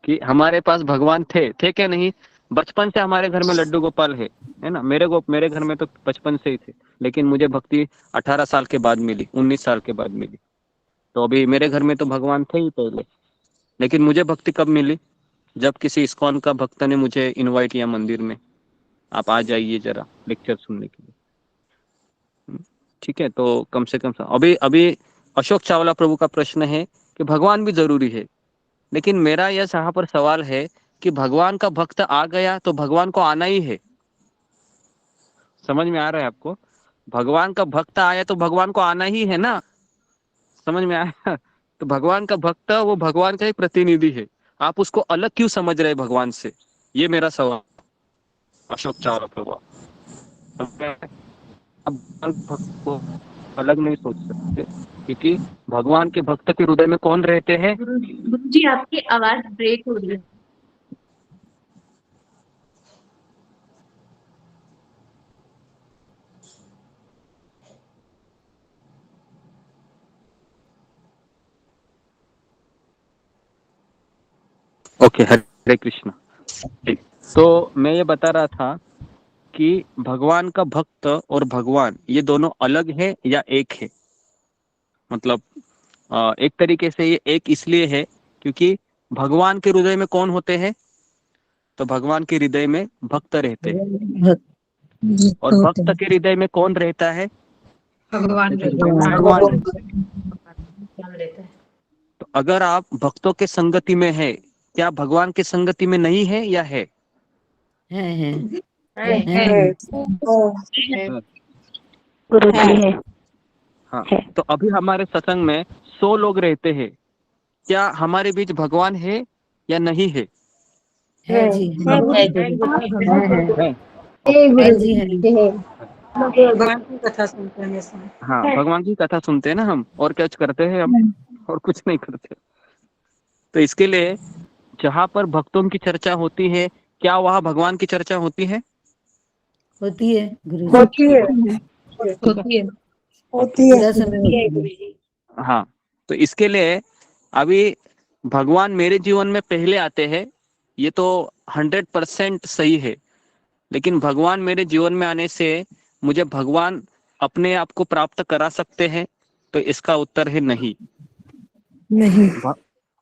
कि हमारे पास भगवान थे क्या नहीं। बचपन से हमारे घर में लड्डू गोपाल है ना। मेरे घर में तो बचपन से ही थे, लेकिन मुझे भक्ति 18 साल के बाद मिली, 19 साल के बाद मिली। तो अभी मेरे घर में तो भगवान थे ही पहले, लेकिन मुझे भक्ति कब मिली, जब किसी इस्कॉन का भक्त ने मुझे इनवाइट किया मंदिर में, आप आ जाइए जरा लेक्चर सुनने के लिए। ठीक है, तो कम से कम अभी अभी अशोक चावला प्रभु का प्रश्न है कि भगवान भी जरूरी है, लेकिन मेरा यह यहाँ पर सवाल है कि भगवान का भक्त आ गया तो भगवान को आना ही है। समझ में आ रहा है आपको? भगवान का भक्त आया तो भगवान को आना ही है ना। समझ में आया? तो भगवान का भक्त वो भगवान का ही प्रतिनिधि है, आप उसको अलग क्यों समझ रहे हैं भगवान से? ये मेरा सवाल अशोक चावला प्रभु। अब भक्त को अलग नहीं सोच सकते, क्योंकि भगवान के भक्त के हृदय में कौन रहते हैं? गुरु जी आपकी आवाज ब्रेक हो रही है। ओके, हरे कृष्णा। ठीक, तो मैं ये बता रहा था कि भगवान का भक्त और भगवान ये दोनों अलग है या एक है। मतलब एक तरीके से ये एक इसलिए है क्योंकि भगवान के हृदय में कौन होते हैं? तो भगवान के हृदय में भक्त रहते हैं, और भक्त के हृदय में कौन रहता है? भगवान भगवान रहता है। तो अगर आप भक्तों के संगति में है, क्या भगवान के संगति में नहीं है या है? है। गुरु जी है। हाँ, तो अभी हमारे सत्संग में 100 लोग रहते हैं, क्या हमारे बीच भगवान है या नहीं है? है जी, भगवान की कथा सुनते हैं जैसे। हाँ, भगवान की कथा सुनते हैं ना हम, और क्या करते हैं हम? और कुछ नहीं करते। तो इसके लिए जहाँ पर भक्तों की चर्चा होती है, क्या वहाँ भगवान की चर्चा होती है? होती है गुरु जी। पूरा समय होती है। हाँ, तो इसके लिए अभी भगवान मेरे जीवन में पहले आते हैं, ये तो 100% सही है। लेकिन भगवान मेरे जीवन में आने से मुझे भगवान अपने आप को प्राप्त करा सकते हैं? तो इसका उत्तर है नहीं।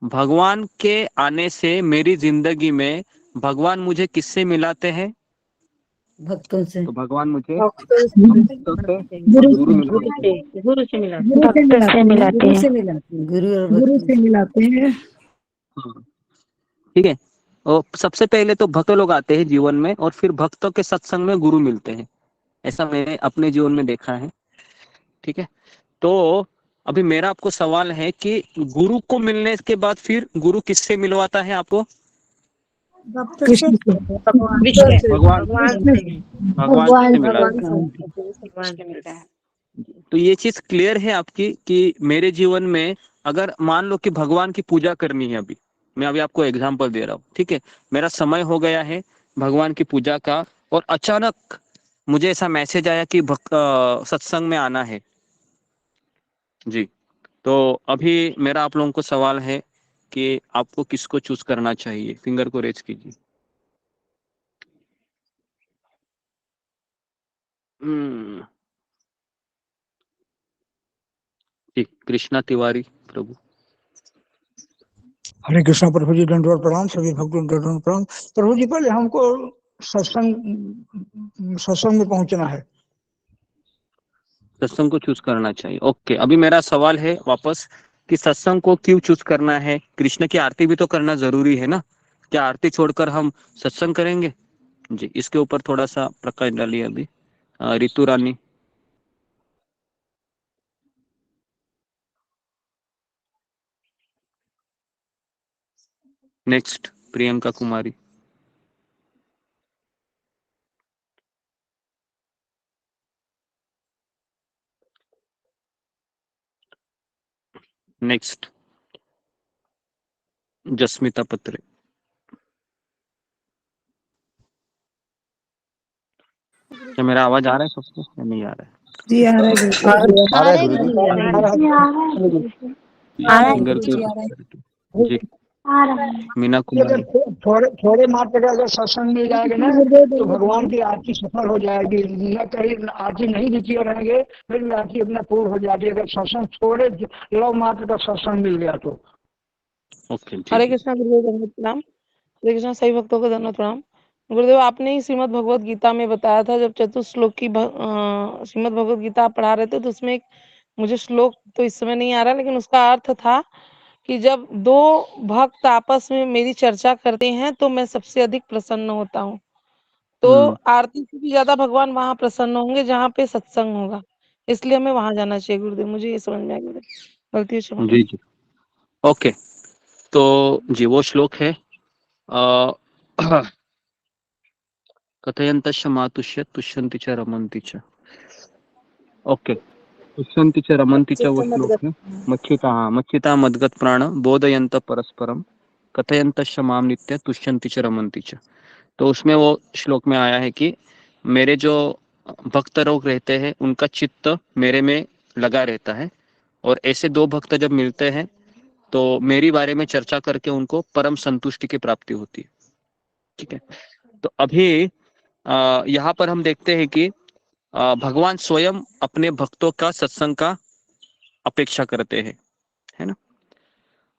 भगवान के आने से मेरी जिंदगी में भगवान मुझे किससे मिलाते हैं? भक्तों से। तो भगवान मुझे गुरु से मिलाते हैं। हाँ, ठीक है। और सबसे पहले तो भक्त लोग आते हैं जीवन में, और फिर भक्तों के सत्संग में गुरु मिलते हैं। ऐसा मैंने अपने जीवन में देखा है। ठीक है, तो अभी मेरा आपको सवाल है कि गुरु को मिलने के बाद फिर गुरु किससे मिलवाता है आपको? भगवान से मिलता है। तो ये चीज क्लियर है आपकी कि मेरे जीवन में अगर मान लो कि भगवान की पूजा करनी है, अभी मैं अभी आपको एग्जांपल दे रहा हूँ, ठीक है। मेरा समय हो गया है भगवान की पूजा का, और अचानक मुझे ऐसा मैसेज आया कि सत्संग में आना है जी। तो अभी मेरा आप लोगों को सवाल है कि आपको किसको चूज करना चाहिए? फिंगर को रेज कीजिए। जी, कृष्णा तिवारी प्रभु। हरे कृष्णा प्रभु जी, दंडवत प्रणाम। सभी भक्तों को दंडवत प्रणाम। प्रभु जी, पहले हमको सत्संग में पहुंचना है, सत्संग को चूज करना चाहिए। ओके, अभी मेरा सवाल है वापस कि सत्संग को क्यों चूज करना है? कृष्ण की आरती भी तो करना जरूरी है ना। क्या आरती छोड़कर हम सत्संग करेंगे? जी, इसके ऊपर थोड़ा सा प्रकाश डालिए अभी। रितु रानी। नेक्स्ट प्रियंका कुमारी। नेक्स्ट जस्मिता पत्रे। क्या मेरा आवाज आ रहा है सबको या नहीं आ रहा है? जी आ रहा है गुरुजी। आ रहा है गुरुजी, गुरुजी। आ रहा है सिंगर गुरुजी, आ रहा है। जी मीना कुमारी। अगर थोड़े थोड़े मात्र का अगर सत्संग मिल जाएगा ना तो भगवान की आरती सफल हो जाएगी। न कहीं आरती नहीं भी किए रहेंगे फिर भी आरती अपना पूर्ण हो जाती है अगर सत्संग थोड़े लव मात्र का सत्संग मिल गया तो। ओके जी हरे जी। कृष्णा गुरुदेव, दंडवत प्रणाम। हरे कृष्णा सभी भक्तों को दंडवत प्रणाम। गुरुदेव, आपने ही श्रीमद् भगवत गीता में बताया था, जब चतुश्लोक की श्रीमद् भगवत गीता आप पढ़ा रहे थे, तो उसमें एक मुझे श्लोक तो इस समय नहीं आ रहा, लेकिन उसका अर्थ था कि जब दो भक्त आपस में मेरी चर्चा करते हैं तो मैं सबसे अधिक प्रसन्न होता हूँ। तो आरती से भी ज्यादा भगवान वहां प्रसन्न होंगे जहाँ पे सत्संग होगा, इसलिए हमें वहां जाना चाहिए। गुरुदेव, मुझे ये समझ में आ गया। गलती है, क्षमा जी जी। ओके, तो जी वो श्लोक है कथयन्तश्च मातुष्य तुष्यन्ति च रमन्ति च। ओके, तुष्यन्ति च रमन्ति च वो श्लोक है। मच्चिता मद्गत प्राण बोधयन्त परस्परम कथयन्तश्च माम नित्य तुष्यन्ति च रमन्ति च। तो उसमें वो श्लोक में आया है कि मेरे जो भक्त लोग रहते हैं उनका चित्त मेरे में लगा रहता है, और ऐसे दो भक्त जब मिलते हैं तो मेरी बारे में चर्चा करके उनको परम संतुष्टि की प्राप्ति होती है। ठीक है, तो अभी यहाँ पर हम देखते हैं कि भगवान स्वयं अपने भक्तों का सत्संग का अपेक्षा करते हैं, है ना।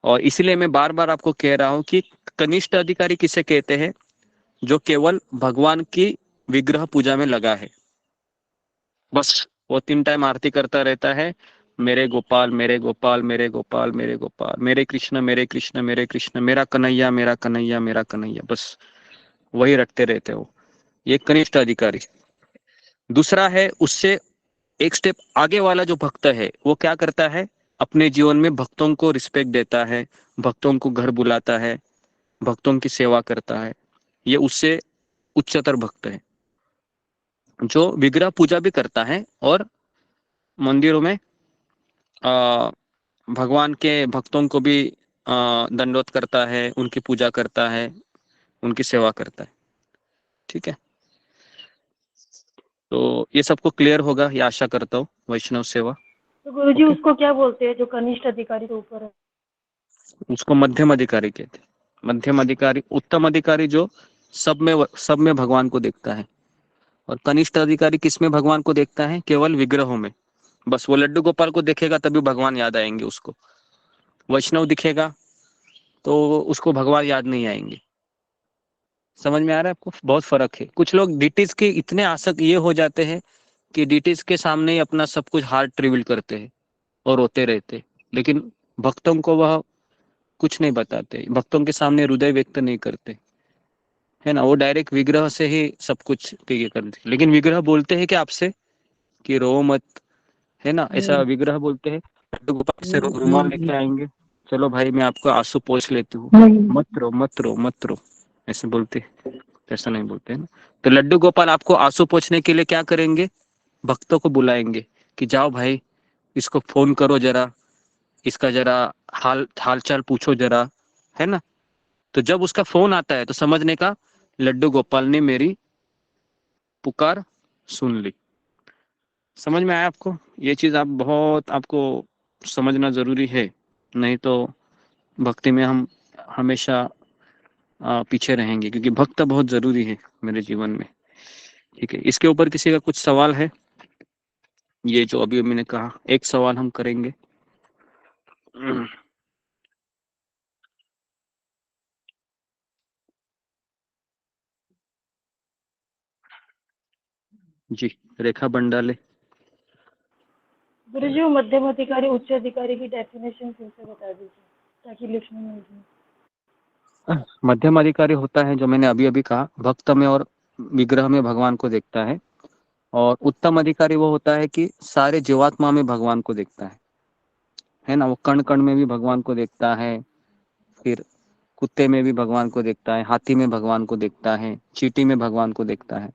और इसलिए मैं बार बार आपको कह रहा हूं कि कनिष्ठ अधिकारी किसे कहते हैं? जो केवल भगवान की विग्रह पूजा में लगा है, बस वो 3 टाइम आरती करता रहता है, मेरे गोपाल मेरे गोपाल मेरे गोपाल मेरे गोपाल, मेरे कृष्ण मेरे कृष्ण मेरे कृष्ण, मेरा कन्हैया मेरा कन्हैया मेरा कन्हैया, बस वही रटते रहते हो। ये कनिष्ठ अधिकारी। दूसरा है उससे एक स्टेप आगे वाला जो भक्त है, वो क्या करता है? अपने जीवन में भक्तों को रिस्पेक्ट देता है, भक्तों को घर बुलाता है, भक्तों की सेवा करता है। ये उससे उच्चतर भक्त है, जो विग्रह पूजा भी करता है और मंदिरों में भगवान के भक्तों को भी दंडवत करता है, उनकी पूजा करता है, उनकी सेवा करता है। ठीक है, तो ये सबको क्लियर होगा, ये आशा करता हूँ। वैष्णव सेवा, तो गुरुजी उसको क्या बोलते हैं जो कनिष्ठ अधिकारी के ऊपर है? उसको मध्यम अधिकारी कहते हैं। मध्यम अधिकारी, उत्तम अधिकारी जो सब में भगवान को देखता है, और कनिष्ठ अधिकारी किसमें भगवान को देखता है? केवल विग्रहों में। बस वो लड्डू गोपाल को देखेगा तभी भगवान याद आएंगे उसको, वैष्णव दिखेगा तो उसको भगवान याद नहीं आएंगे। समझ में आ रहा है आपको? बहुत फर्क है। कुछ लोग डिटीज के इतने आसक्त ये हो जाते हैं कि डिटीज के सामने ही अपना सब कुछ हार्ट रिवील करते हैं और रोते रहते, लेकिन भक्तों को वह कुछ नहीं बताते, भक्तों के सामने हृदय व्यक्त नहीं करते, है ना। वो डायरेक्ट विग्रह से ही सब कुछ ये करते, लेकिन विग्रह बोलते हैं कि आपसे कि रो मत, है ना, ऐसा विग्रह बोलते हैं। लड्डू गोपाल से रुमाल लेके आएंगे, चलो भाई मैं आपको आंसू पोंछ लेती हूँ, मत रो मत रो मत रो, ऐसे बोलते, ऐसा नहीं बोलते, है ना। तो लड्डू गोपाल आपको आंसू पोंछने के लिए क्या करेंगे? भक्तों को बुलाएंगे कि जाओ भाई इसको फोन करो जरा, इसका जरा हाल चाल पूछो जरा, है ना। तो जब उसका फोन आता है तो समझने का लड्डू गोपाल ने मेरी पुकार सुन ली। समझ में आया आपको? ये चीज आप बहुत आपको समझना जरूरी है, नहीं तो भक्ति में हम हमेशा पीछे रहेंगे, क्योंकि भक्त बहुत जरूरी है मेरे जीवन में। ठीक है, इसके ऊपर किसी का कुछ सवाल है? ये जो अभी मैंने कहा, एक सवाल हम करेंगे। जी, रेखा बंडाले। गुरुजी वो मध्यम अधिकारी उच्च अधिकारी की डेफिनेशन फिर से बता दीजिए ताकि लिखने में इजी। मध्यम अधिकारी होता है जो मैंने अभी अभी कहा, भक्त में और विग्रह में भगवान को देखता है। और उत्तम अधिकारी वो होता है कि सारे जीवात्मा में भगवान को देखता है ना। वो कण कण में भी भगवान को देखता है, फिर कुत्ते में भी भगवान को देखता है, हाथी में भगवान को देखता है, चींटी में भगवान को देखता है।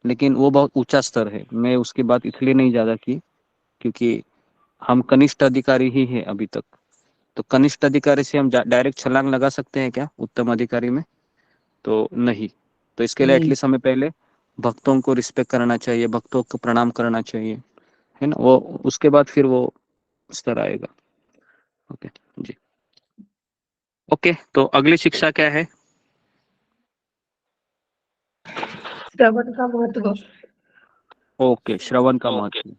लेकिन वो बहुत ऊंचा स्तर है, मैं उसकी बात इसलिए नहीं ज्यादा की क्योंकि हम कनिष्ठ अधिकारी ही है अभी तक। तो कनिष्ठ अधिकारी से हम डायरेक्ट छलांग लगा सकते हैं क्या उत्तम अधिकारी में? तो नहीं। तो इसके लिए एटलीस्ट हमें पहले भक्तों को रिस्पेक्ट करना चाहिए, भक्तों को प्रणाम करना चाहिए, है ना। वो उसके बाद फिर वो स्तर आएगा। ओके जी। ओके, तो अगली शिक्षा क्या है? श्रवण का महत्व। ओके, श्रवण का महत्व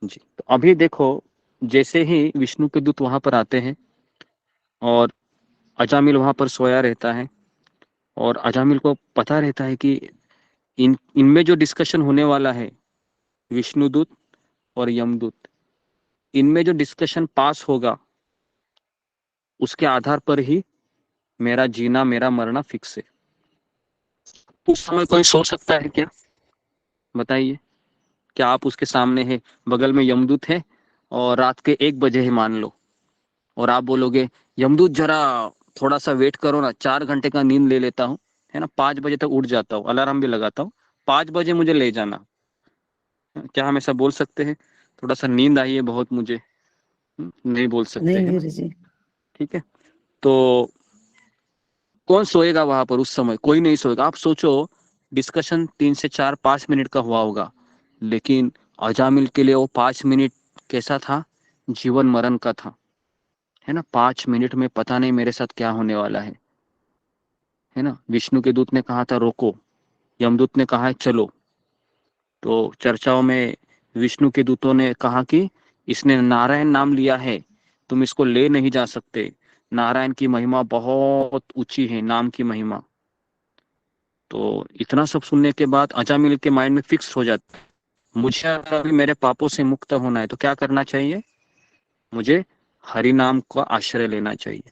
जी। तो अभी देखो, जैसे ही विष्णु के दूत वहां पर आते हैं और अजामिल वहां पर सोया रहता है और अजामिल को पता रहता है कि इनमें जो डिस्कशन होने वाला है, विष्णुदूत और यमदूत, इनमें जो डिस्कशन पास होगा उसके आधार पर ही मेरा जीना मेरा मरना फिक्स है। उस समय कोई सोच सकता है क्या? बताइए। क्या आप उसके सामने है, बगल में यमदूत है और रात के 1 बजे है मान लो, और आप बोलोगे यमदूत जरा थोड़ा सा वेट करो ना, 4 घंटे का नींद ले लेता हूँ, है ना, 5 बजे तक उठ जाता हूँ, अलार्म भी लगाता हूँ, 5 बजे मुझे ले जाना। क्या हम ऐसा बोल सकते हैं? थोड़ा सा नींद आई है बहुत मुझे, नहीं बोल सकते हैं। ठीक है, तो कौन सोएगा वहां पर उस समय? कोई नहीं सोएगा। आप सोचो, डिस्कशन 3 से 4 5 मिनट का हुआ होगा, लेकिन अजामिल के लिए वो 5 मिनट कैसा था? जीवन मरण का था, है ना। 5 मिनट में पता नहीं मेरे साथ क्या होने वाला है ना। विष्णु के दूत ने कहा था रोको, यमदूत ने कहा है चलो। तो चर्चाओं में विष्णु के दूतों ने कहा कि इसने नारायण नाम लिया है, तुम इसको ले नहीं जा सकते, नारायण की महिमा बहुत ऊंची है, नाम की महिमा। तो इतना सब सुनने के बाद अजामिल के माइंड में फिक्स हो जाता है, मुझे अगर मेरे पापों से मुक्त होना है तो क्या करना चाहिए? मुझे हरि नाम का आश्रय लेना चाहिए।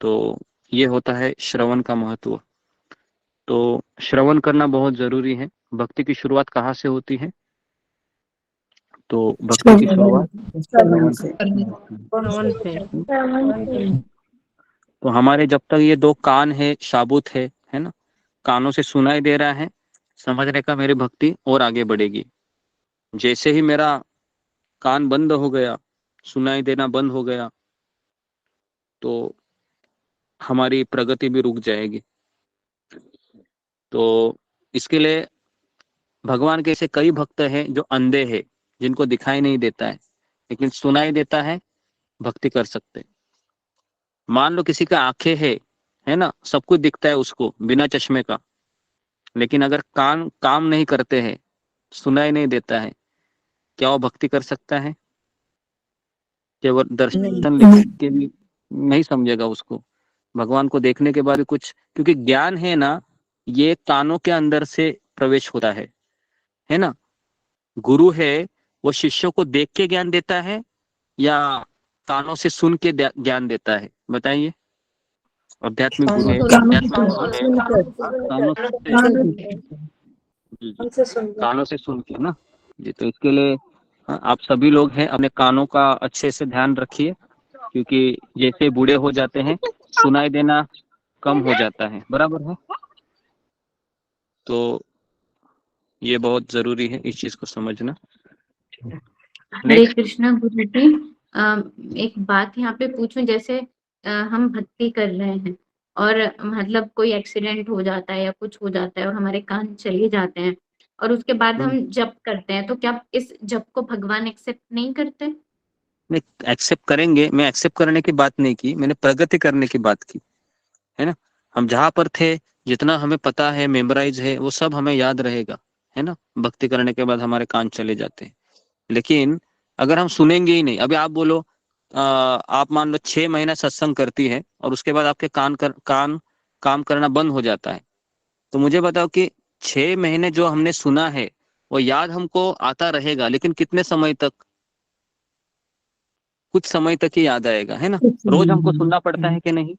तो ये होता है श्रवण का महत्व। तो श्रवण करना बहुत जरूरी है। भक्ति की शुरुआत कहाँ से होती है? तो भक्ति की शुरुआत श्रवण से। तो हमारे जब तक ये 2 कान है, शाबुत है ना, कानों से सुनाई दे रहा है, समझने का मेरी भक्ति और आगे बढ़ेगी। जैसे ही मेरा कान बंद हो गया, सुनाई देना बंद हो गया, तो हमारी प्रगति भी रुक जाएगी। तो इसके लिए भगवान के ऐसे कई भक्त हैं जो अंधे हैं, जिनको दिखाई नहीं देता है लेकिन सुनाई देता है, भक्ति कर सकते हैं। मान लो किसी का आंखें है ना, सब कुछ दिखता है उसको बिना चश्मे का, लेकिन अगर कान काम नहीं करते हैं, सुनाई नहीं देता है, क्या वो भक्ति कर सकता है? केवल दर्शन के भी नहीं समझेगा उसको। भगवान को देखने के बाद भी कुछ, क्योंकि ज्ञान है ना, ये कानों के अंदर से प्रवेश होता है ना। गुरु है, वो शिष्यों को देख के ज्ञान देता है या कानों से सुन के ज्ञान देता है? बताइए। आध्यात्मिक गुरु है, कानों से सुन के ना जी। तो इसके लिए आप सभी लोग हैं, अपने कानों का अच्छे से ध्यान रखिए, क्योंकि जैसे बूढ़े हो जाते हैं सुनाई देना कम हो जाता है, बराबर है। तो ये बहुत जरूरी है इस चीज को समझना। हरे कृष्णा गुरु जी, एक बात यहाँ पे पूछूं, जैसे हम भक्ति कर रहे हैं और मतलब कोई एक्सीडेंट हो जाता है या कुछ हो जाता है और हमारे कान चले जाते हैं और उसके बाद हम जप करते हैं, तो क्या इस जप को भगवान एक्सेप्ट नहीं करते? नहीं, एक्सेप्ट करेंगे। मैं एक्सेप्ट करने की बात नहीं की, मैंने प्रगति करने की बात की, है ना। हम जहां पर थे, जितना हमें पता है, मेमोराइज है, वो सब हमें याद रहेगा, है ना। भक्ति करने के बाद हमारे कान चले जाते हैं, लेकिन अगर हम सुनेंगे ही नहीं, अभी आप बोलो आप मान लो 6 महीना सत्संग करती है और उसके बाद आपके कान काम करना बंद हो जाता है, तो मुझे बताओ कि 6 महीने जो हमने सुना है वो याद हमको आता रहेगा, लेकिन कितने समय तक? कुछ समय तक ही याद आएगा, है ना। रोज हमको सुनना पड़ता है कि नहीं?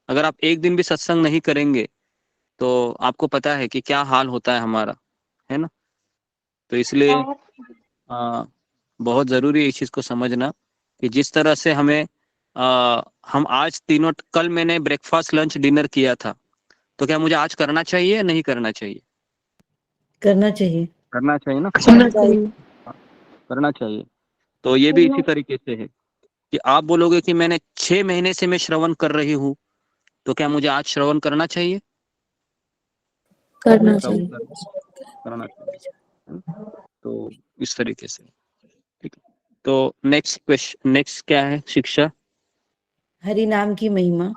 अगर आप एक दिन भी सत्संग नहीं करेंगे तो आपको पता है कि क्या हाल होता है हमारा, है ना। तो इसलिए बहुत जरूरी है इस चीज को समझना कि जिस तरह से हमें हम आज तीनों, कल मैंने ब्रेकफास्ट लंच डिनर किया था, तो क्या मुझे आज करना चाहिए या नहीं करना चाहिए? करना चाहिए। करना चाहिए ना, करना चाहिए। करना चाहिए। तो ये भी इसी तरीके से है कि आप बोलोगे कि मैंने 6 महीने से मैं श्रवण कर रही हूँ, तो क्या मुझे आज श्रवण करना चाहिए? करना श्रवण चाहिए। करना चाहिए। तो इस तरीके से, ठीक है। तो नेक्स्ट क्या है शिक्षा? हरि नाम की महिमा।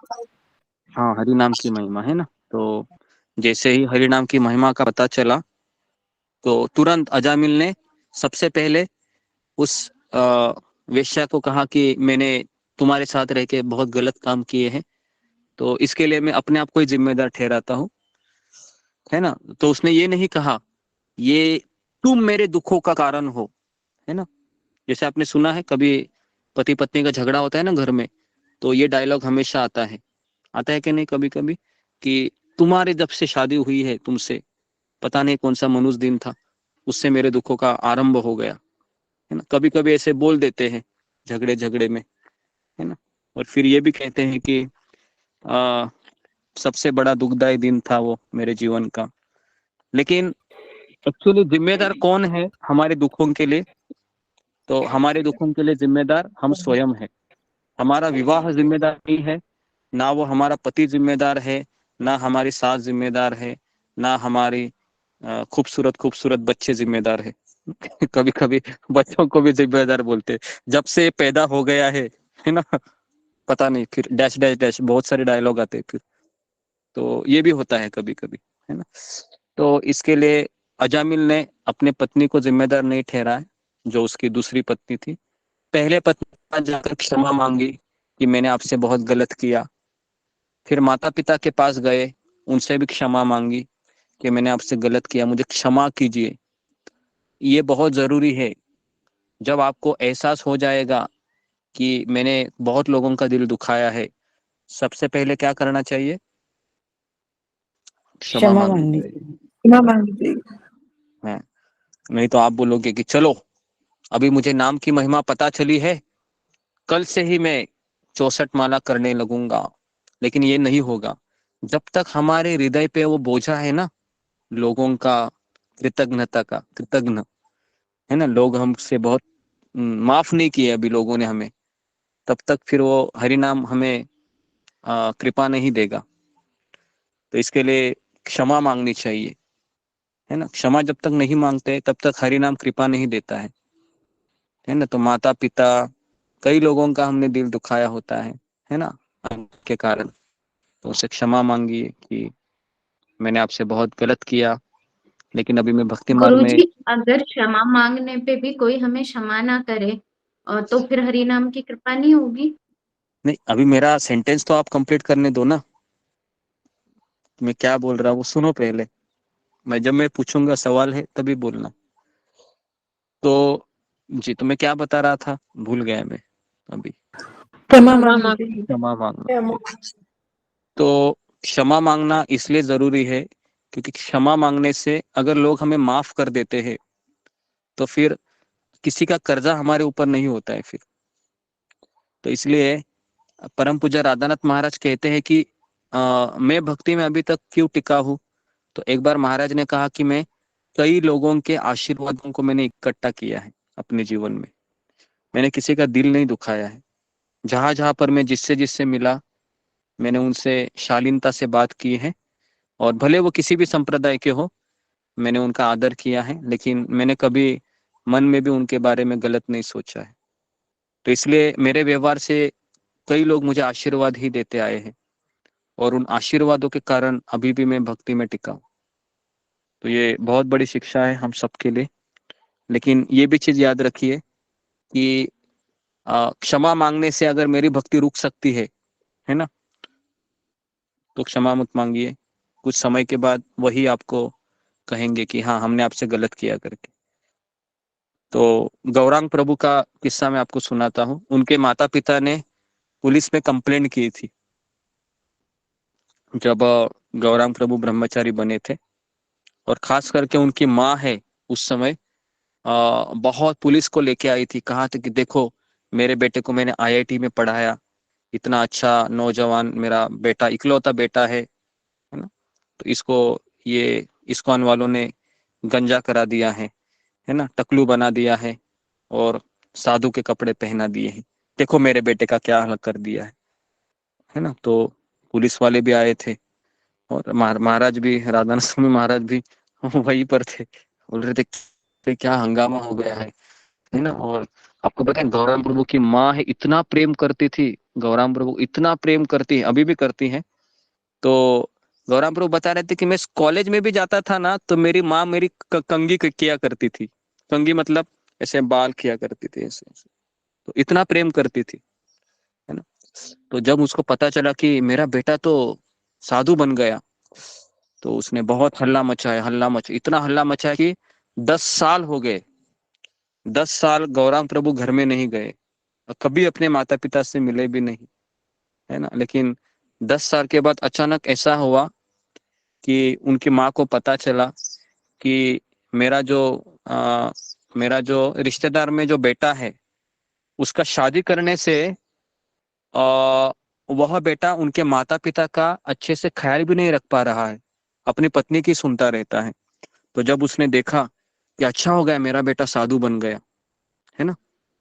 हाँ, हरि नाम की महिमा है ना। तो जैसे ही हरि नाम की महिमा का पता चला, तो तुरंत अजामिल ने सबसे पहले उस वेश्या को कहा कि मैंने तुम्हारे साथ रह के बहुत गलत काम किए हैं, तो इसके लिए मैं अपने आप को ही जिम्मेदार ठहराता हूँ, है ना। तो उसने ये नहीं कहा ये तुम मेरे दुखों का कारण हो, है ना। जैसे आपने सुना है कभी पति पत्नी का झगड़ा होता है ना घर में, तो ये डायलॉग हमेशा आता है कि नहीं कभी कभी, कि तुम्हारे जब से शादी हुई है तुमसे, पता नहीं कौन सा मनुष्य दिन था, उससे मेरे दुखों का आरंभ हो गया, है ना। कभी कभी ऐसे बोल देते हैं झगड़े झगड़े में, है ना। और फिर ये भी कहते हैं कि आ, सबसे बड़ा दुखदाई दिन था वो मेरे जीवन का। लेकिन एक्चुअली जिम्मेदार कौन है हमारे दुखों के लिए? तो हमारे दुखों के लिए जिम्मेदार हम स्वयं हैं। हमारा विवाह जिम्मेदार नहीं है, ना वो हमारा पति जिम्मेदार है, ना हमारी सास जिम्मेदार है, ना हमारी खूबसूरत खूबसूरत बच्चे जिम्मेदार है। कभी कभी बच्चों को भी जिम्मेदार बोलते हैं, जब से पैदा हो गया है ना। पता नहीं, फिर डैश डैश डैश बहुत सारे डायलॉग आते हैं फिर। तो ये भी होता है कभी कभी, है ना। तो इसके लिए अजामिल ने अपने पत्नी को जिम्मेदार नहीं ठहराया, जो उसकी दूसरी पत्नी थी। पहले पत्नी के पास जाकर क्षमा मांगी कि मैंने आपसे बहुत गलत किया। फिर माता पिता के पास गए, उनसे भी क्षमा मांगी कि मैंने आपसे गलत किया, मुझे क्षमा कीजिए। ये बहुत जरूरी है। जब आपको एहसास हो जाएगा कि मैंने बहुत लोगों का दिल दुखाया है, सबसे पहले क्या करना चाहिए? क्षमा क्षमा मांगनी मांगनी चाहिए। चाहिए। क्षमा मांगनी चाहिए। हाँ, नहीं तो आप बोलोगे कि चलो अभी मुझे नाम की महिमा पता चली है, कल से ही मैं 64 माला करने लगूंगा। लेकिन ये नहीं होगा जब तक हमारे हृदय पे वो बोझा है ना, लोगों का कृतज्ञता का, कृतज्ञ, है ना। लोग हमसे बहुत माफ नहीं किए अभी लोगों ने हमें, तब तक फिर वो हरि नाम हमें कृपा नहीं देगा। तो इसके लिए क्षमा मांगनी चाहिए, है ना। क्षमा जब तक नहीं मांगते तब तक हरि नाम कृपा नहीं देता है ना। तो माता पिता, कई लोगों का हमने दिल दुखाया होता है ना, के कारण। तो उससे क्षमा मांगिए कि मैंने आपसे बहुत गलत किया, लेकिन अभी मैं भक्ति मार्ग में। गुरुजी, अगर क्षमा मांगने पे भी कोई हमें क्षमा ना करे तो फिर हरि नाम की कृपा नहीं होगी? नहीं, अभी मेरा सेंटेंस तो आप कंप्लीट करने दो ना। मैं क्या बोल रहा हूँ वो सुनो पहले। जब मैं पूछूंगा सवाल है तभी बोलना। तो जी, तो मैं क्या बता रहा था, भूल गया मैं अभी। क्षमा मांगनी चाहिए। क्षमा मांगना। तो क्षमा मांगना इसलिए जरूरी है क्योंकि क्षमा मांगने से अगर लोग हमें माफ कर देते हैं, तो फिर किसी का कर्जा हमारे ऊपर नहीं होता है फिर। तो इसलिए परम पूज्य राधानाथ महाराज कहते हैं कि मैं भक्ति में अभी तक क्यों टिका हूँ। तो एक बार महाराज ने कहा कि मैं कई लोगों के आशीर्वादों को मैंने इकट्ठा किया है अपने जीवन में। मैंने किसी का दिल नहीं दुखाया है। जहां जहां पर मैं जिससे जिससे मिला, मैंने उनसे शालीनता से बात की है, और भले वो किसी भी संप्रदाय के हो, मैंने उनका आदर किया है, लेकिन मैंने कभी मन में भी उनके बारे में गलत नहीं सोचा है। तो इसलिए मेरे व्यवहार से कई लोग मुझे आशीर्वाद ही देते आए हैं, और उन आशीर्वादों के कारण अभी भी मैं भक्ति में टिका हूँ। तो ये बहुत बड़ी शिक्षा है हम सबके लिए। लेकिन ये भी चीज याद रखिए कि क्षमा मांगने से अगर मेरी भक्ति रुक सकती है ना, तो क्षमा मत मांगिए। कुछ समय के बाद वही आपको कहेंगे कि हाँ, हमने आपसे गलत किया करके। तो गौरांग प्रभु का किस्सा मैं आपको सुनाता हूँ। उनके माता पिता ने पुलिस में कंप्लेंट की थी जब गौरांग प्रभु ब्रह्मचारी बने थे। और खास करके उनकी माँ है, उस समय बहुत पुलिस को लेके आई थी, कहा था कि देखो मेरे बेटे को मैंने आईआईटी में पढ़ाया, इतना अच्छा नौजवान मेरा बेटा, इकलौता बेटा है ना। तो ये इस्कॉन वालों ने गंजा करा दिया है ना, टकलू बना दिया है, और साधु के कपड़े पहना दिए हैं। देखो मेरे बेटे का क्या हाल कर दिया है ना। तो पुलिस वाले भी आए थे और महाराज भी, राधानाथ स्वामी महाराज भी वहीं पर थे। बोल रहे थे कि क्या हंगामा हो गया है ना। और आपको पता है गौरांग प्रभु की माँ है, इतना प्रेम करती थी, गौरांग प्रभु इतना प्रेम करती है, अभी भी करती है। तो गौरांग प्रभु बता रहे थे कि मैं कॉलेज में भी जाता था ना, तो मेरी माँ मेरी कंघी किया करती थी। कंघी मतलब ऐसे बाल किया करती थी ऐसे, तो इतना प्रेम करती थी, है ना। तो जब उसको पता चला कि मेरा बेटा तो साधु बन गया, तो उसने बहुत हल्ला मचाया, इतना हल्ला मचाया कि 10 साल हो गए, 10 साल गौरांग प्रभु घर में नहीं गए, कभी अपने माता पिता से मिले भी नहीं, है ना। लेकिन 10 साल के बाद अचानक ऐसा हुआ कि उनकी माँ को पता चला कि मेरा जो मेरा जो रिश्तेदार में जो बेटा है, उसका शादी करने से वह बेटा उनके माता पिता का अच्छे से ख्याल भी नहीं रख पा रहा है, अपनी पत्नी की सुनता रहता है। तो जब उसने देखा कि अच्छा हो गया मेरा बेटा साधु बन गया, है ना,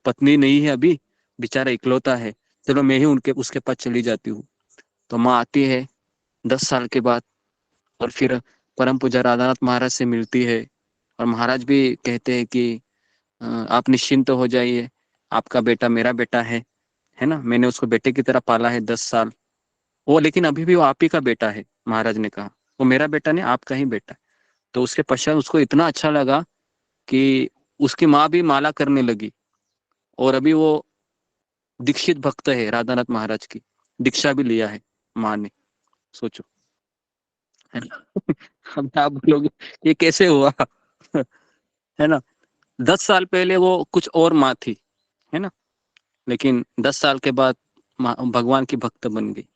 पत्नी नहीं है अभी, बेचारा इकलौता है, चलो मैं ही उसके पास चली जाती हूँ। तो माँ आती है 10 साल के बाद, और फिर परम पूज्य राधानाथ महाराज से मिलती है, और महाराज भी कहते हैं कि आप निश्चिंत हो जाइए, आपका बेटा मेरा बेटा है ना, मैंने उसको बेटे की तरह पाला है 10 साल। वो लेकिन अभी भी वो आप ही का बेटा है, महाराज ने कहा, वो मेरा बेटा नहीं, आपका ही बेटा है। तो उसके पश्चात उसको इतना अच्छा लगा कि उसकी माँ भी माला करने लगी, और अभी वो दीक्षित भक्त है राधानाथ महाराज की, दीक्षा भी लिया है माँ ने, सोचो, है ना। अब आप बोलोगे ये कैसे हुआ है ना। 10 साल पहले वो कुछ और माँ थी, है ना, लेकिन 10 साल के बाद भगवान की भक्त बन गई।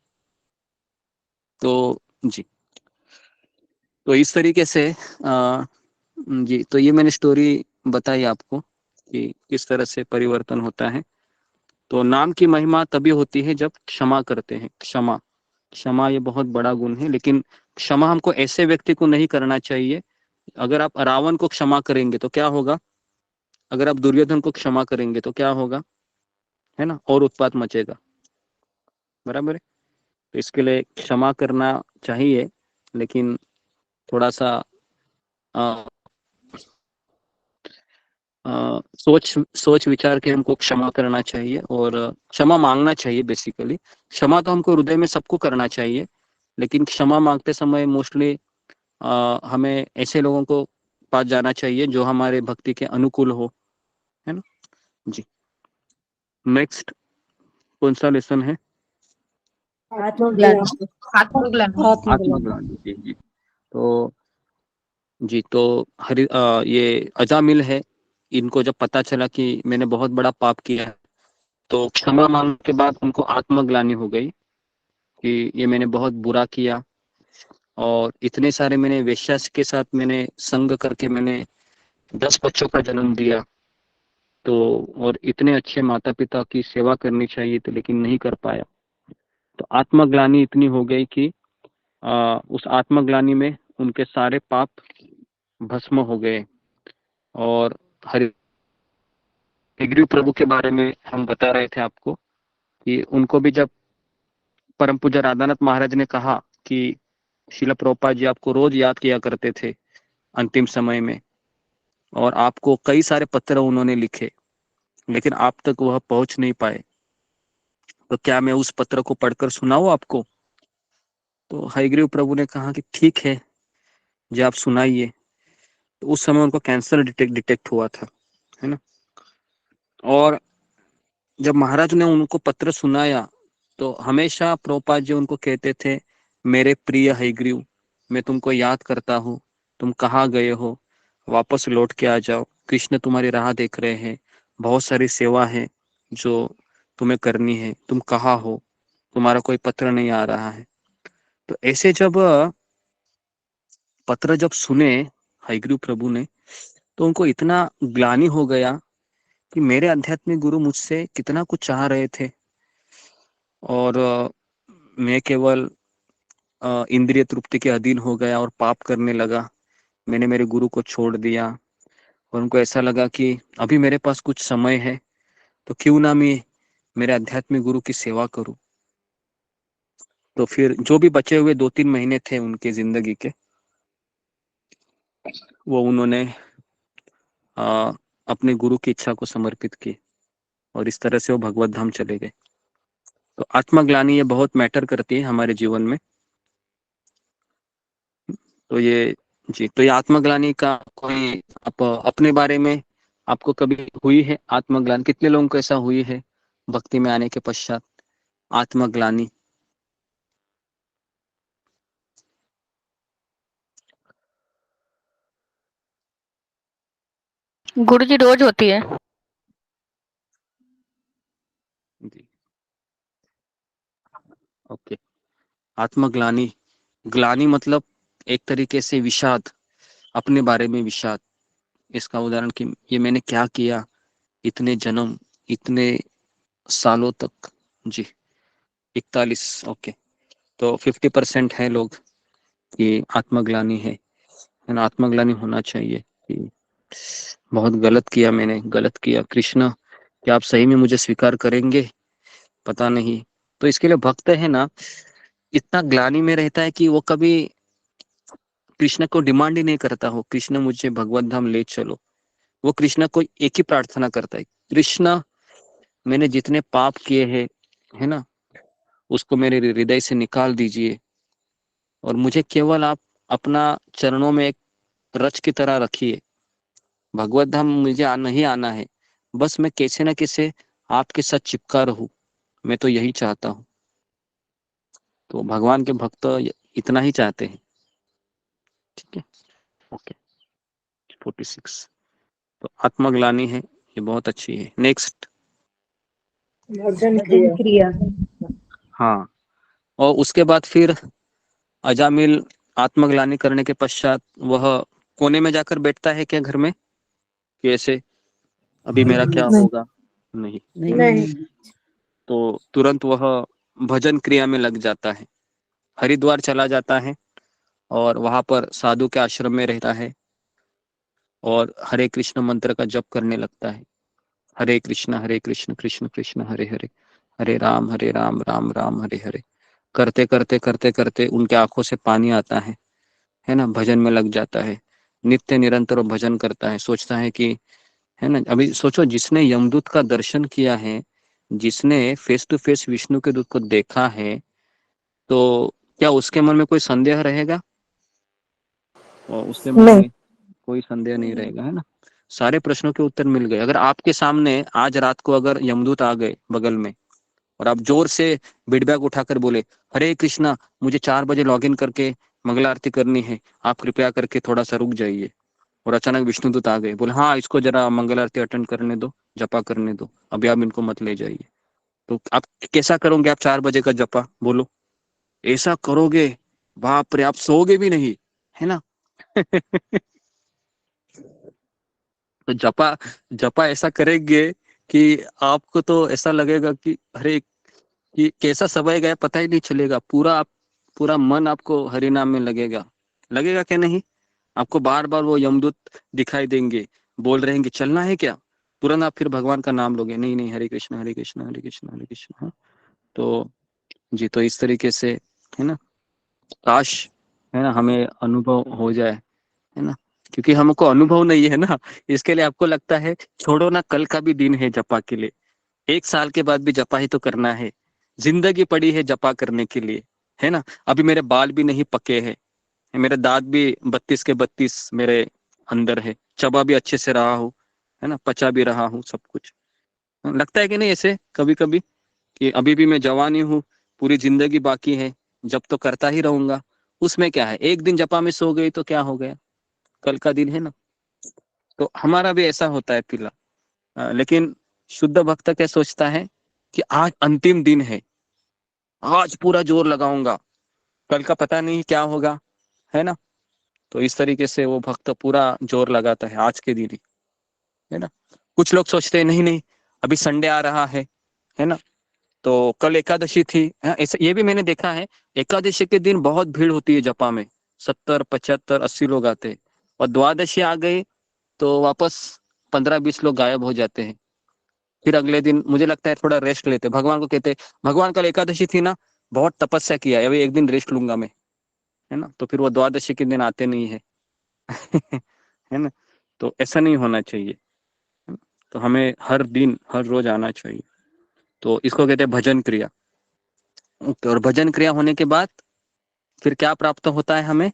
तो जी, तो इस तरीके से जी, तो ये मैंने स्टोरी बताई आपको कि किस तरह से परिवर्तन होता है। तो नाम की महिमा तभी होती है जब क्षमा करते हैं। क्षमा, क्षमा ये बहुत बड़ा गुण है, लेकिन क्षमा हमको ऐसे व्यक्ति को नहीं करना चाहिए। अगर आप रावण को क्षमा करेंगे तो क्या होगा, अगर आप दुर्योधन को क्षमा करेंगे तो क्या होगा, है ना, और उत्पात मचेगा, बराबर है। तो इसके लिए क्षमा करना चाहिए, लेकिन थोड़ा सा सोच विचार के हमको क्षमा करना चाहिए, और क्षमा मांगना चाहिए। बेसिकली क्षमा तो हमको हृदय में सबको करना चाहिए, लेकिन क्षमा मांगते समय मोस्टली हमें ऐसे लोगों को पास जाना चाहिए जो हमारे भक्ति के अनुकूल हो, है ना। जी, नेक्स्ट कौन सा लेसन है? आत्मग्लानि। आत्मग्लानि। जी जी। तो जी, तो ये अजामिल है, इनको जब पता चला कि मैंने बहुत बड़ा पाप किया है, तो क्षमा मांगने के बाद उनको आत्मग्लानि हो गई कि ये मैंने बहुत बुरा किया, और इतने सारे मैंने वेश्या के साथ मैंने संग करके मैंने 10 बच्चों का जन्म दिया, तो और इतने अच्छे माता पिता की सेवा करनी चाहिए थी, लेकिन नहीं कर पाया। तो आत्मग्लानि इतनी हो गई कि उस आत्मग्लानि में उनके सारे पाप भस्म हो गए। और हरिग्रीव प्रभु के बारे में हम बता रहे थे आपको कि उनको भी जब परम पूज्य राधानाथ महाराज ने कहा कि शिला प्रभुपाद जी आपको रोज याद किया करते थे अंतिम समय में, और आपको कई सारे पत्र उन्होंने लिखे, लेकिन आप तक वह पहुंच नहीं पाए, तो क्या मैं उस पत्र को पढ़कर सुनाऊं आपको? तो हरिग्रीव प्रभु ने कहा कि ठीक है जी, आप सुनाइए। तो उस समय उनको कैंसर डिटेक्ट हुआ था, है ना। और जब महाराज ने उनको पत्र सुनाया, तो हमेशा प्रभुपाद जी उनको कहते थे, मेरे प्रिय हरिग्रीव, मैं तुमको याद करता हूँ, तुम कहाँ गए हो, वापस लौट के आ जाओ, कृष्ण तुम्हारी राह देख रहे हैं, बहुत सारी सेवा है जो तुम्हें करनी है, तुम कहाँ हो, तुम्हारा कोई पत्र नहीं आ रहा है। तो ऐसे जब पत्र जब सुने हरिग्रीव प्रभु ने, तो उनको इतना ग्लानि हो गया कि मेरे आध्यात्मिक गुरु मुझसे कितना कुछ चाह रहे थे, और मैं केवल इंद्रिय तृप्ति के अधीन हो गया और पाप करने लगा, मैंने मेरे गुरु को छोड़ दिया। और उनको ऐसा लगा कि अभी मेरे पास कुछ समय है, तो क्यों ना मैं मेरे आध्यात्मिक गुरु की सेवा करूं। तो फिर जो भी बचे हुए 2-3 महीने थे उनके जिंदगी के, वो उन्होंने अपने गुरु की इच्छा को समर्पित की और इस तरह से वो भगवत धाम चले गए। तो आत्मग्लानि ये बहुत मैटर करती है हमारे जीवन में। तो ये आत्मग्लानि का कोई आप अपने बारे में आपको कभी हुई है आत्मग्लानि? कितने लोगों को ऐसा हुई है भक्ति में आने के पश्चात आत्मग्लानि? गुरुजी रोज होती है। जी, ओके। आत्मग्लानि, ग्लानि मतलब एक तरीके से विषाद, अपने बारे में विषाद। इसका उदाहरण कि ये मैंने क्या किया इतने जन्म, इतने सालों तक। जी, 41। ओके, तो 50% है लोग कि आत्मग्लानि है ना। आत्मग्लानि होना चाहिए कि बहुत गलत किया मैंने, गलत किया। कृष्ण, क्या आप सही में मुझे स्वीकार करेंगे? पता नहीं। तो इसके लिए भक्त है ना, इतना ग्लानि में रहता है कि वो कभी कृष्ण को डिमांड ही नहीं करता हो, कृष्ण मुझे भगवत धाम ले चलो। वो कृष्ण को एक ही प्रार्थना करता है, कृष्ण मैंने जितने पाप किए हैं, है ना, उसको मेरे हृदय से निकाल दीजिए और मुझे केवल आप अपना चरणों में एक रच की तरह रखिए। भगवत धाम मुझे नहीं आना है, बस मैं कैसे ना कैसे आपके साथ चिपका रहूं, मैं तो यही चाहता हूं। तो भगवान के भक्त इतना ही चाहते हैं। ठीक है, ओके। 46 तो आत्मग्लानि है, ये बहुत अच्छी है। नेक्स्ट, भजन भजन क्रिया। क्रिया। हाँ, और उसके बाद फिर अजामिल आत्मग्लानि करने के पश्चात वह कोने में जाकर बैठता है क्या घर में, कि ऐसे अभी मेरा क्या नहीं होगा? नहीं, नहीं तो तुरंत वह भजन क्रिया में लग जाता है। हरिद्वार चला जाता है और वहां पर साधु के आश्रम में रहता है और हरे कृष्ण मंत्र का जप करने लगता है। हरे कृष्ण कृष्ण कृष्ण हरे हरे, हरे राम राम राम हरे हरे। करते करते करते करते उनके आंखों से पानी आता है ना, भजन में लग जाता है। नित्य निरंतर वो भजन करता है, सोचता है कि, है ना, अभी सोचो, जिसने यमदूत का दर्शन किया है, जिसने फेस टू फेस विष्णु के दूत को देखा है, तो क्या उसके मन में कोई संदेह रहेगा? और उसके मन नहीं में कोई संदेह नहीं रहेगा, है ना। सारे प्रश्नों के उत्तर मिल गए। अगर आपके सामने आज रात को अगर यमदूत आ गए बगल में और आप जोर से बिडबैग उठाकर बोले, हरे कृष्णा, मुझे 4 बजे लॉगिन करके मंगला आरती करनी है, आप कृपया करके थोड़ा सा रुक जाइए। और अचानक विष्णुदूत आ गए, बोले हाँ, इसको जरा मंगल आरती अटेंड करने दो, जपा करने दो, अभी आप इनको मत ले जाइए। तो आप कैसा करोगे? आप 4 बजे का जपा, बोलो। ऐसा करोगे, बाप रे, आप सोओगे भी नहीं, है ना। तो जपा जपा ऐसा करेंगे कि आपको तो ऐसा लगेगा कि अरे, कि कैसा समय गया पता ही नहीं चलेगा। पूरा मन आपको हरि नाम में लगेगा। लगेगा क्या नहीं? आपको बार बार वो यमदूत दिखाई देंगे, बोल रहे हैं कि चलना है क्या? तुरंत आप फिर भगवान का नाम लोगे, नहीं नहीं, हरे कृष्ण हरे कृष्ण हरे कृष्ण हरे कृष्ण। हाँ, तो जी, तो इस तरीके से, है ना, काश, है ना, हमें अनुभव हो जाए, है ना, क्योंकि हमको अनुभव नहीं है ना, इसके लिए आपको लगता है छोड़ो ना, कल का भी दिन है जपा के लिए, 1 साल के बाद भी जपा ही तो करना है, जिंदगी पड़ी है जपा करने के लिए, है ना। अभी मेरे बाल भी नहीं पके हैं, मेरे दांत भी 32 के 32 मेरे अंदर है, चबा भी अच्छे से रहा हूँ, है ना, पचा भी रहा हूँ सब कुछ। लगता है कि नहीं ऐसे कभी कभी, कि अभी भी मैं जवान ही हूँ, पूरी जिंदगी बाकी है, जब तो करता ही रहूंगा। उसमें क्या है, एक दिन जपा में सो गई तो क्या हो गया, कल का दिन है ना। तो हमारा भी ऐसा होता है फिलहाल। लेकिन शुद्ध भक्त क्या सोचता है कि आज अंतिम दिन है, आज पूरा जोर लगाऊंगा, कल का पता नहीं क्या होगा, है ना। तो इस तरीके से वो भक्त पूरा जोर लगाता है आज के दिन ही, है ना। कुछ लोग सोचते हैं नहीं नहीं, अभी संडे आ रहा है ना, तो कल एकादशी थी, ऐसा ये भी मैंने देखा है। एकादशी के दिन बहुत भीड़ होती है जपा में, 70 75 80 लोग आते हैं, और द्वादशी आ गई तो वापस 15 20 लोग गायब हो जाते हैं। फिर अगले दिन मुझे लगता है थोड़ा रेस्ट लेते, भगवान को कहते भगवान कल एकादशी थी ना, बहुत तपस्या किया है, अभी एक दिन रेस्ट लूंगा मैं, है ना, तो फिर वो द्वादशी के दिन आते नहीं है है ना, तो ऐसा नहीं होना चाहिए, तो हमें हर दिन हर रोज आना चाहिए। तो इसको कहते हैं भजन क्रिया। और भजन क्रिया होने के बाद फिर क्या प्राप्त होता है हमें?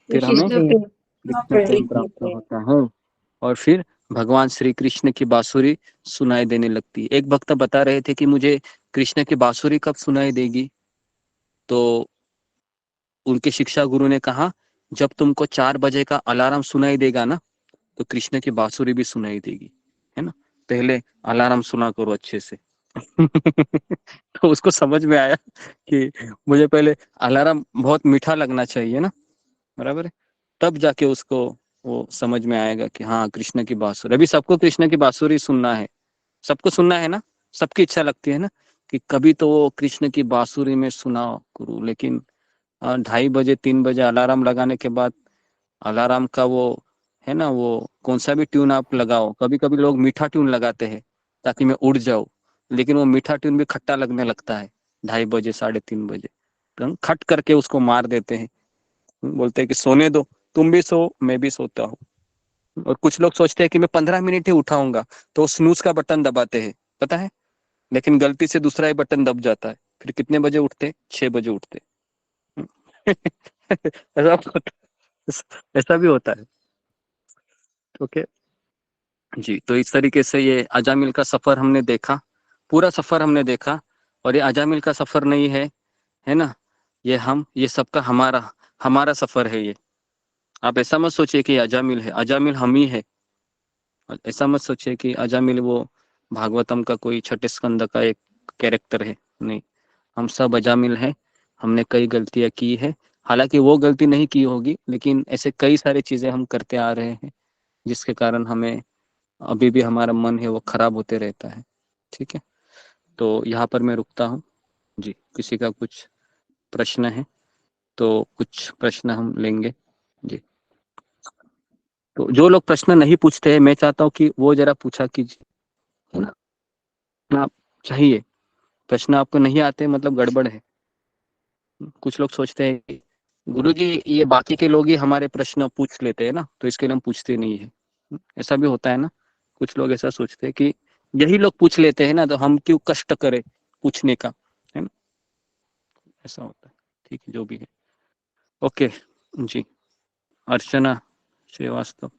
फिर हमें कृष्ण प्रेम प्राप्त होता है, और फिर भगवान श्री कृष्ण की बांसुरी सुनाई देने लगती है। एक भक्त बता रहे थे कि मुझे कृष्ण की बांसुरी कब सुनाई देगी, तो उनके शिक्षा गुरु ने कहा जब तुमको 4 बजे का अलार्म सुनाई देगा ना, तो कृष्ण की बांसुरी भी सुनाई देगी, है ना, पहले अलार्म सुना करो अच्छे से तो उसको समझ में आया कि मुझे पहले अलार्म बहुत मीठा लगना चाहिए ना, बराबर है, तब जाके उसको वो समझ में आएगा कि हाँ कृष्ण की बांसुरी। अभी सबको कृष्ण की बांसुरी सुनना है, सबको सुनना है ना, सबकी इच्छा लगती है ना कि कभी तो वो कृष्ण की बांसुरी में सुनाओ गुरु, लेकिन 2:30 बजे 3 बजे अलार्म लगाने के बाद अलार्म का वो है ना, वो कौन सा भी ट्यून आप लगाओ, कभी कभी लोग मीठा ट्यून लगाते हैं ताकि मैं उड़ जाऊं, लेकिन वो मीठा ट्यून भी खट्टा लगने लगता है 2:30 बजे 3:30 बजे, तो हम खट करके उसको मार देते हैं, बोलते हैं कि सोने दो, तुम भी सो मैं भी सोता हूँ। और कुछ लोग सोचते हैं कि मैं 15 मिनट ही उठाऊंगा, तो स्नूज का बटन दबाते हैं, पता है, लेकिन गलती से दूसरा ही बटन दब जाता है, फिर कितने बजे उठते? 6 बजे उठते ऐसा भी होता है। ओके जी, तो इस तरीके से ये अजामिल का सफर हमने देखा, पूरा सफर हमने देखा, और ये अजामिल का सफर नहीं है ना, ये सबका हमारा हमारा सफर है ये। आप ऐसा मत सोचिए कि अजामिल है, अजामिल हम ही है। ऐसा मत सोचिए कि अजामिल वो भागवतम का कोई छठे स्कंद का एक कैरेक्टर है, नहीं, हम सब अजामिल हैं, हमने कई गलतियां की है, हालांकि वो गलती नहीं की होगी, लेकिन ऐसे कई सारी चीजें हम करते आ रहे हैं जिसके कारण हमें अभी भी हमारा मन है वो खराब होते रहता है। ठीक है, तो यहाँ पर मैं रुकता हूँ जी। किसी का कुछ प्रश्न है तो कुछ प्रश्न हम लेंगे जी। तो जो लोग प्रश्न नहीं पूछते हैं, मैं चाहता हूँ कि वो जरा पूछा कीजिए, है ना, आप चाहिए, प्रश्न आपको नहीं आते मतलब गड़बड़ है। कुछ लोग सोचते हैं कि गुरुजी ये बाकी के लोग ही हमारे प्रश्न पूछ लेते हैं ना, तो इसके लिए हम पूछते नहीं है, ऐसा भी होता है ना। कुछ लोग ऐसा सोचते हैं कि यही लोग पूछ लेते हैं ना, तो हम क्यों कष्ट करें पूछने का, है ना, ऐसा होता है। ठीक है, जो भी है। ओके जी, अर्चना श्रीवास्तव।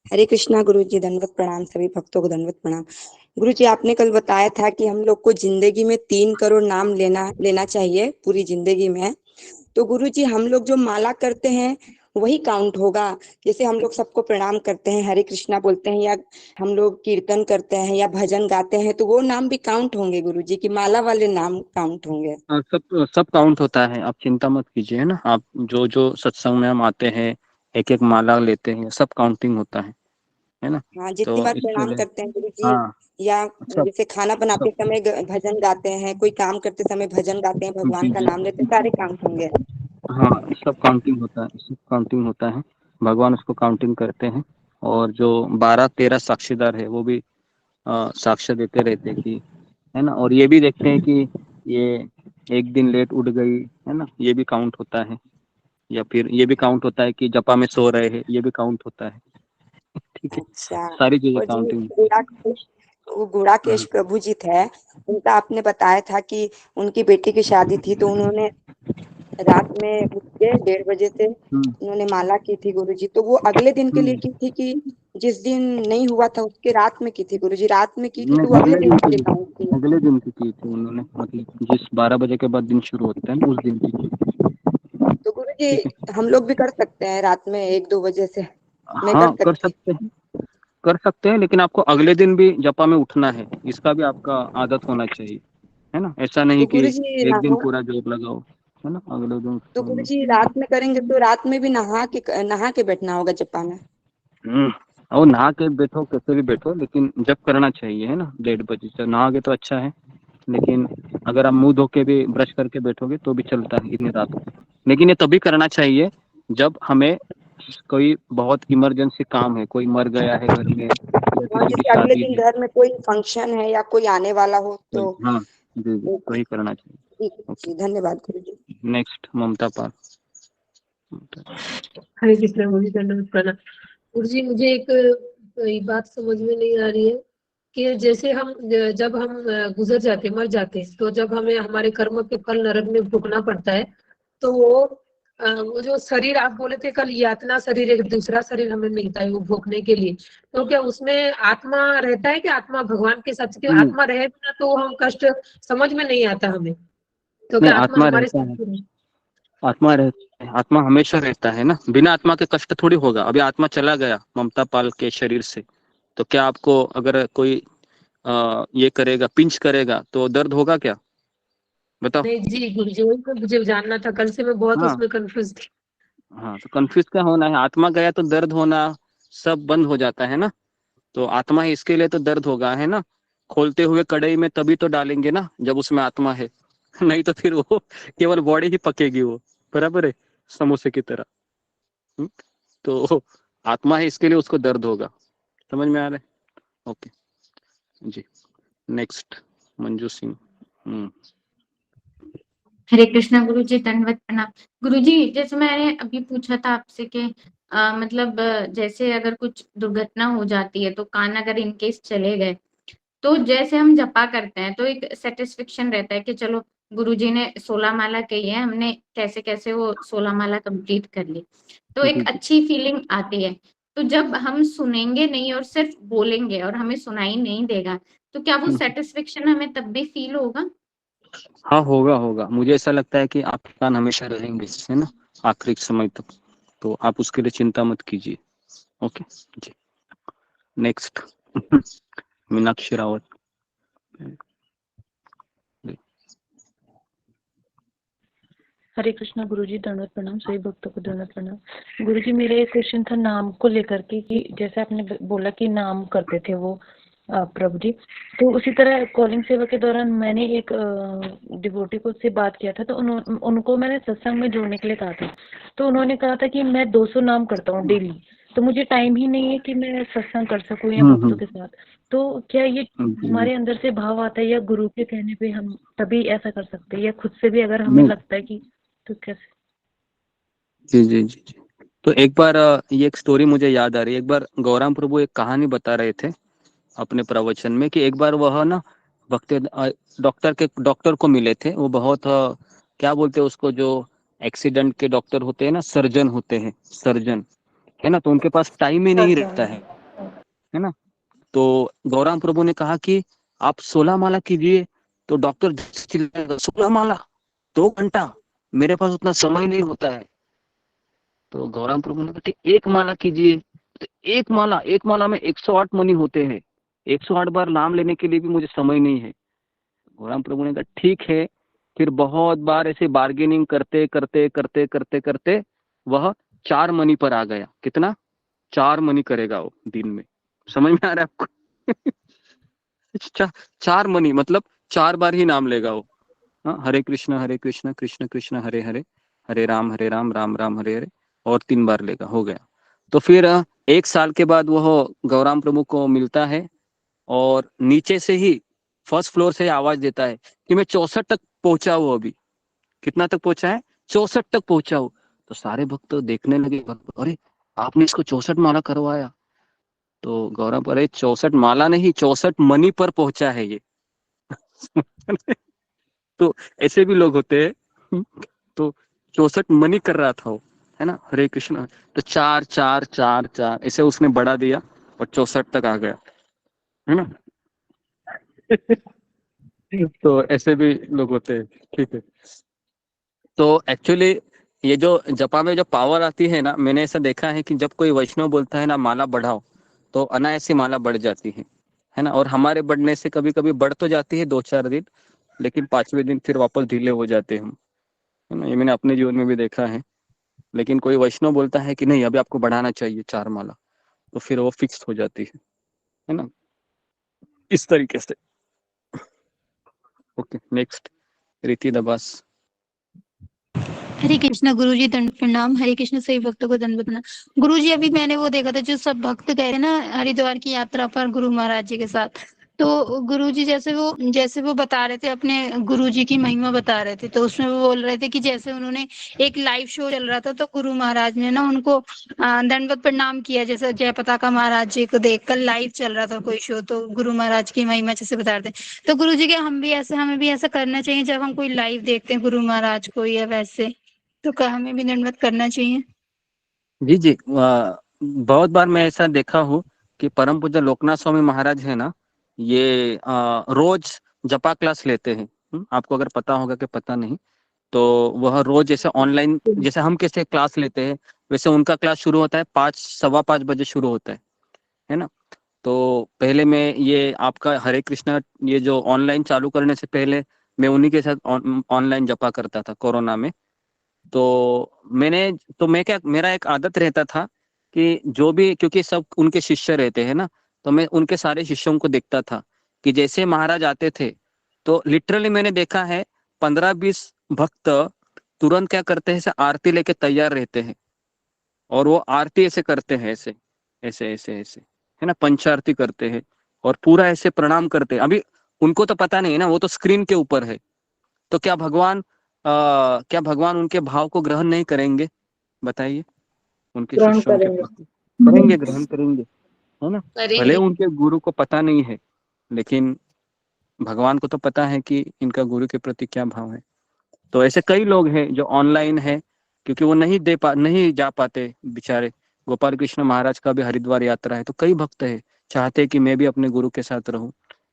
हरे कृष्णा गुरु जी, दंडवत प्रणाम, सभी भक्तों को दंडवत प्रणाम। गुरु जी, आपने कल बताया था कि हम लोग को जिंदगी में 3 करोड़ नाम लेना चाहिए पूरी जिंदगी में। तो गुरु जी, हम लोग जो माला करते हैं वही काउंट होगा? जैसे हम लोग सबको प्रणाम करते हैं, हरे कृष्णा बोलते हैं, या हम लोग कीर्तन करते हैं या भजन गाते हैं, तो वो नाम भी काउंट होंगे गुरु जी, की माला वाले नाम काउंट होंगे? सब काउंट होता है, आप चिंता मत कीजिए, है ना। आप जो जो सत्संग में हम आते हैं, एक एक माला लेते हैं, सब काउंटिंग होता है ना। हाँ, जितनी तो बार इसके प्रणाम लिए करते हैं गुरु जी, हाँ, या सब जैसे खाना बनाते सब समय भजन गाते हैं, कोई काम करते समय भजन गाते हैं, भगवान जी का जी नाम लेते हैं, सारे काउंट होंगे? हाँ, सब काउंटिंग होता है, सब काउंटिंग होता है, भगवान उसको काउंटिंग करते हैं। और जो 12-13 साक्षीदार है वो भी साक्ष्य देते रहते हैं कि, है ना, और ये भी देखते हैं कि ये एक दिन लेट उठ गई, है ना, ये भी काउंट होता है। या फिर ये भी काउंट होता है कि जपा में सो रहे हैं, ये भी काउंट होता है। ठीक है, अच्छा। सारी चीजें और जी, काउंटिंग। गुड़ाकेश प्रभु जी थे, उनका आपने बताया था कि उनकी बेटी की शादी थी, तो उन्होंने रात में उठ के 1:30 बजे से उन्होंने माला की थी गुरु जी। तो वो अगले दिन के लिए की थी कि जिस दिन नहीं हुआ था उसके रात में की थी गुरु जी? रात में की थी तो वो नहीं, अगले अगले दिन दिन के की लिए काउंट की? अगले दिन की थी उन्होंने, मतलब जिस 12 बजे के बाद दिन शुरू होता है ना, उस दिन की। तो गुरु जी, हम लोग भी कर सकते हैं रात में 1-2 बजे से? मैं कर हाँ, सकती? कर सकते हैं, लेकिन आपको अगले दिन भी जपा में उठना है, इसका भी आपका आदत होना चाहिए, है ना। ऐसा नहीं तो कि गुरु जी एक दिन नहा पूरा जोर लगाओ, है ना, अगले दिन तो छोड़ गुरु दो। जी रात में करेंगे तो रात में भी नहा के बैठना होगा जपा में? और नहा के बैठो, कैसे भी बैठो, लेकिन जब करना चाहिए, है ना, 1:30 बजे से नहा के तो अच्छा है, लेकिन अगर आप मुंह धो के भी ब्रश करके बैठोगे तो भी चलता है इतनी रात को। लेकिन ये तभी करना चाहिए जब हमें कोई बहुत इमरजेंसी काम है, कोई मर गया है घर में या और किसी की जैसे अगले शादी दिन है, घर में कोई फंक्शन है या कोई आने वाला हो तो हाँ जी जी वही करना चाहिए। ठीक है जी, धन्यवाद गुरु जी। नेक्स्ट ममता पाल। हरे कृष्ण गुरु जी, दंडवत प्रणाम। गुरु जी मुझे एक बात समझ में नहीं आ रही है कि जैसे हम जब हम गुजर जाते मर जाते हैं तो जब हमें हमारे कर्म के फल नरक में भुगतना पड़ता है तो वो जो शरीर आप बोले थे कल, यातना शरीर, एक दूसरा शरीर हमें मिलता है वो भोगने के लिए, तो क्या उसमें आत्मा रहता है कि आत्मा भगवान के साथ, क्योंकि आत्मा रहे बिना तो हम कष्ट समझ में नहीं आता हमें, तो नहीं क्या आत्मा आत्मा हमारे रहता साथ है, क्यों नहीं? आत्मा रहता है, आत्मा हमेशा रहता है ना, बिना आत्मा के कष्ट थोड़ी होगा। अभी आत्मा चला गया ममता पाल के शरीर से, तो क्या आपको अगर कोई ये करेगा, पिंच करेगा तो दर्द होगा क्या? बताओ। नहीं जी गुरु जी, वही तो मुझे जानना था, कल से मैं बहुत हाँ उसमें कंफ्यूज थी। हाँ, तो कंफ्यूज क्या होना है, आत्मा गया तो दर्द होना सब बंद हो जाता है ना। तो आत्मा है इसके लिए तो दर्द होगा, है ना। खोलते हुए कढ़ाई में तभी तो डालेंगे ना जब उसमें आत्मा है नहीं तो फिर वो केवल बॉडी ही पकेगी वो, बराबर है, समोसे की तरह। तो आत्मा है इसके लिए उसको दर्द होगा, समझ में आ रहा है? ओके जी, नेक्स्ट मंजू सिंह। हरे कृष्णा गुरु जी, दंडवत प्रणाम। गुरु जी जैसे मैंने अभी पूछा था आपसे कि मतलब जैसे अगर कुछ दुर्घटना हो जाती है तो कान अगर इनकेस चले गए तो जैसे हम जपा करते हैं तो एक सेटिस्फेक्शन रहता है कि चलो गुरुजी ने 16 माला कही है, हमने कैसे कैसे वो 16 माला कंप्लीट कर ली, तो जी एक जी अच्छी फीलिंग आती है। तो जब हम सुनेंगे नहीं और सिर्फ बोलेंगे और हमें सुनाई नहीं देगा तो क्या वो सेटिस्फेक्शन हमें तब भी फील होगा? हाँ होगा होगा, मुझे ऐसा लगता है कि आपके कान हमेशा रहेंगे, है ना, आखिरी समय तक। तो आप उसके लिए चिंता मत कीजिए। ओके जी, नेक्स्ट मीनाक्षी रावत। हरे कृष्णा गुरुजी, दंडवत प्रणाम, सभी भक्तों को दंडवत प्रणाम। गुरुजी मेरा एक क्वेश्चन था नाम को लेकर के कि जैसे आपने बोला कि नाम करते थे वो प्रभु जी, तो उसी तरह कॉलिंग सेवा के दौरान मैंने एक डिवोटी को से बात किया था, तो उनको मैंने सत्संग में जोड़ने के लिए कहा था, तो उन्होंने कहा था कि मैं 200 नाम करता हूँ डेली, तो मुझे टाइम ही नहीं है कि मैं सत्संग कर सकूँ या भक्तों के साथ। तो क्या ये हमारे अंदर से भाव आता है या गुरु के कहने पे हम तभी ऐसा कर सकते हैं, या खुद से भी अगर हमें लगता है कि, तो कैसे? जी जी जी जी, तो एक बार ये एक स्टोरी मुझे याद आ रही है। एक बार गौराम प्रभु एक कहानी बता रहे थे अपने प्रवचन में कि एक बार वह ना भक्त डॉक्टर को मिले थे। वो बहुत क्या बोलते हैं उसको, जो एक्सीडेंट के डॉक्टर होते हैं ना, सर्जन होते हैं, सर्जन, है ना, तो उनके पास टाइम ही नहीं रहता है ना। तो गौराम प्रभु ने कहा कि आप 16 माला कीजिए। तो डॉक्टर चिल्लाएगा, 16 माला 2 घंटा, मेरे पास उतना समय नहीं होता है। तो गौराम प्रभु ने कहा ठीक, 1 माला कीजिए। तो एक माला में 108 मणि होते हैं, 108 बार नाम लेने के लिए भी मुझे समय नहीं है। गौराम प्रभु ने कहा ठीक है। फिर बहुत बार ऐसे बार्गेनिंग करते करते करते करते करते वह 4 मणि पर आ गया। कितना? 4 मणि करेगा वो दिन में। समझ में आ रहा है आपको? 4 मणि मतलब 4 बार ही नाम लेगा वो। हाँ, हरे कृष्ण कृष्ण कृष्ण हरे हरे, हरे राम राम राम हरे हरे, और 3 बार लेगा, हो गया। तो फिर 1 साल के बाद वह गौराम प्रभु को मिलता है और नीचे से ही फर्स्ट फ्लोर से आवाज देता है कि मैं 64 तक पहुंचा हूं अभी। कितना तक पहुंचा है? 64 तक पहुंचा हूं। तो सारे भक्त देखने लगे, अरे आपने इसको 64 माला करवाया। तो गौराम, अरे 64 माला नहीं, 64 मणि पर पहुंचा है ये। तो ऐसे भी लोग होते हैं। तो 64 मणि कर रहा था वो, है ना, हरे कृष्ण। तो 4 4 4 4 ऐसे उसने बढ़ा दिया और 64 तक आ गया, है ना। तो ऐसे भी लोग होते हैं, ठीक है। तो एक्चुअली ये जो जपा में जो पावर आती है ना, मैंने ऐसा देखा है कि जब कोई वैष्णव बोलता है ना माला बढ़ाओ, तो अनायासी माला बढ़ जाती है ना। और हमारे बढ़ने से कभी कभी बढ़ तो जाती है 2-4 दिन, लेकिन 5वें दिन फिर वापस ढीले हो जाते हैं हम, है ना। ये मैंने अपने जीवन में भी देखा है। लेकिन कोई वैष्णव बोलता है कि नहीं अभी आपको बढ़ाना चाहिए 4 माला, तो फिर वो फिक्स हो जाती है ना, इस तरीके से। ओके, नेक्स्ट रीति दबास। हरे कृष्णा गुरुजी दंड प्रणाम। हरे कृष्ण सभी भक्तों को दंड प्रणाम। गुरुजी अभी मैंने वो देखा था जो सब भक्त गए थे ना हरिद्वार की यात्रा पर गुरु महाराज जी के साथ, तो गुरुजी जैसे वो बता रहे थे अपने गुरुजी की महिमा बता रहे थे, तो उसमें वो बोल रहे थे कि जैसे उन्होंने एक लाइव शो चल रहा था तो गुरु महाराज ने ना उनको दंडवत प्रणाम किया, जैसे जय पताका महाराज जी को देखकर लाइव चल रहा था कोई शो, तो गुरु महाराज की महिमा जैसे बता रहे थे। तो गुरुजी के हमें भी ऐसा करना चाहिए जब हम कोई लाइव देखते हैं गुरु महाराज को या वैसे, तो क्या हमें भी दंडवत करना चाहिए? जी जी, बहुत बार मैं ऐसा देखा हूँ कि परम पूज्य लोकनाथ स्वामी महाराज है ना, ये रोज जपा क्लास लेते हैं। आपको अगर पता होगा कि पता नहीं, तो वह रोज जैसे ऑनलाइन जैसे हम कैसे क्लास लेते हैं वैसे उनका क्लास शुरू होता है 5 सवा 5 बजे शुरू होता है ना। तो पहले मैं ये आपका हरे कृष्णा ये जो ऑनलाइन चालू करने से पहले मैं उन्हीं के साथ ऑनलाइन जपा करता था कोरोना में। तो मेरा एक आदत रहता था कि जो भी, क्योंकि सब उनके शिष्य रहते हैं ना, तो मैं उनके सारे शिष्यों को देखता था कि जैसे महाराज आते थे तो लिटरली मैंने देखा है 15-20 भक्त तुरंत क्या करते हैं, ऐसे आरती लेके तैयार रहते हैं और वो आरती ऐसे करते हैं, ऐसे ऐसे ऐसे ऐसे, है ना, पंचारती करते हैं और पूरा ऐसे प्रणाम करते हैं। अभी उनको तो पता नहीं है ना, वो तो स्क्रीन के ऊपर है, तो क्या भगवान उनके भाव को ग्रहण नहीं करेंगे? बताइए, उनके ग्रहण शिष्यों के करेंगे। प्रति करेंगे, ग्रहण करेंगे, है ना। करेंगे। भले उनके गुरु को पता नहीं है, लेकिन भगवान को तो पता है कि इनका गुरु के प्रति क्या भाव है। तो ऐसे कई लोग हैं जो ऑनलाइन है, क्योंकि वो नहीं जा पाते बेचारे। गोपाल कृष्ण महाराज का भी हरिद्वार यात्रा है, तो कई भक्त है चाहते हैं कि मैं भी अपने गुरु के साथ रहूं,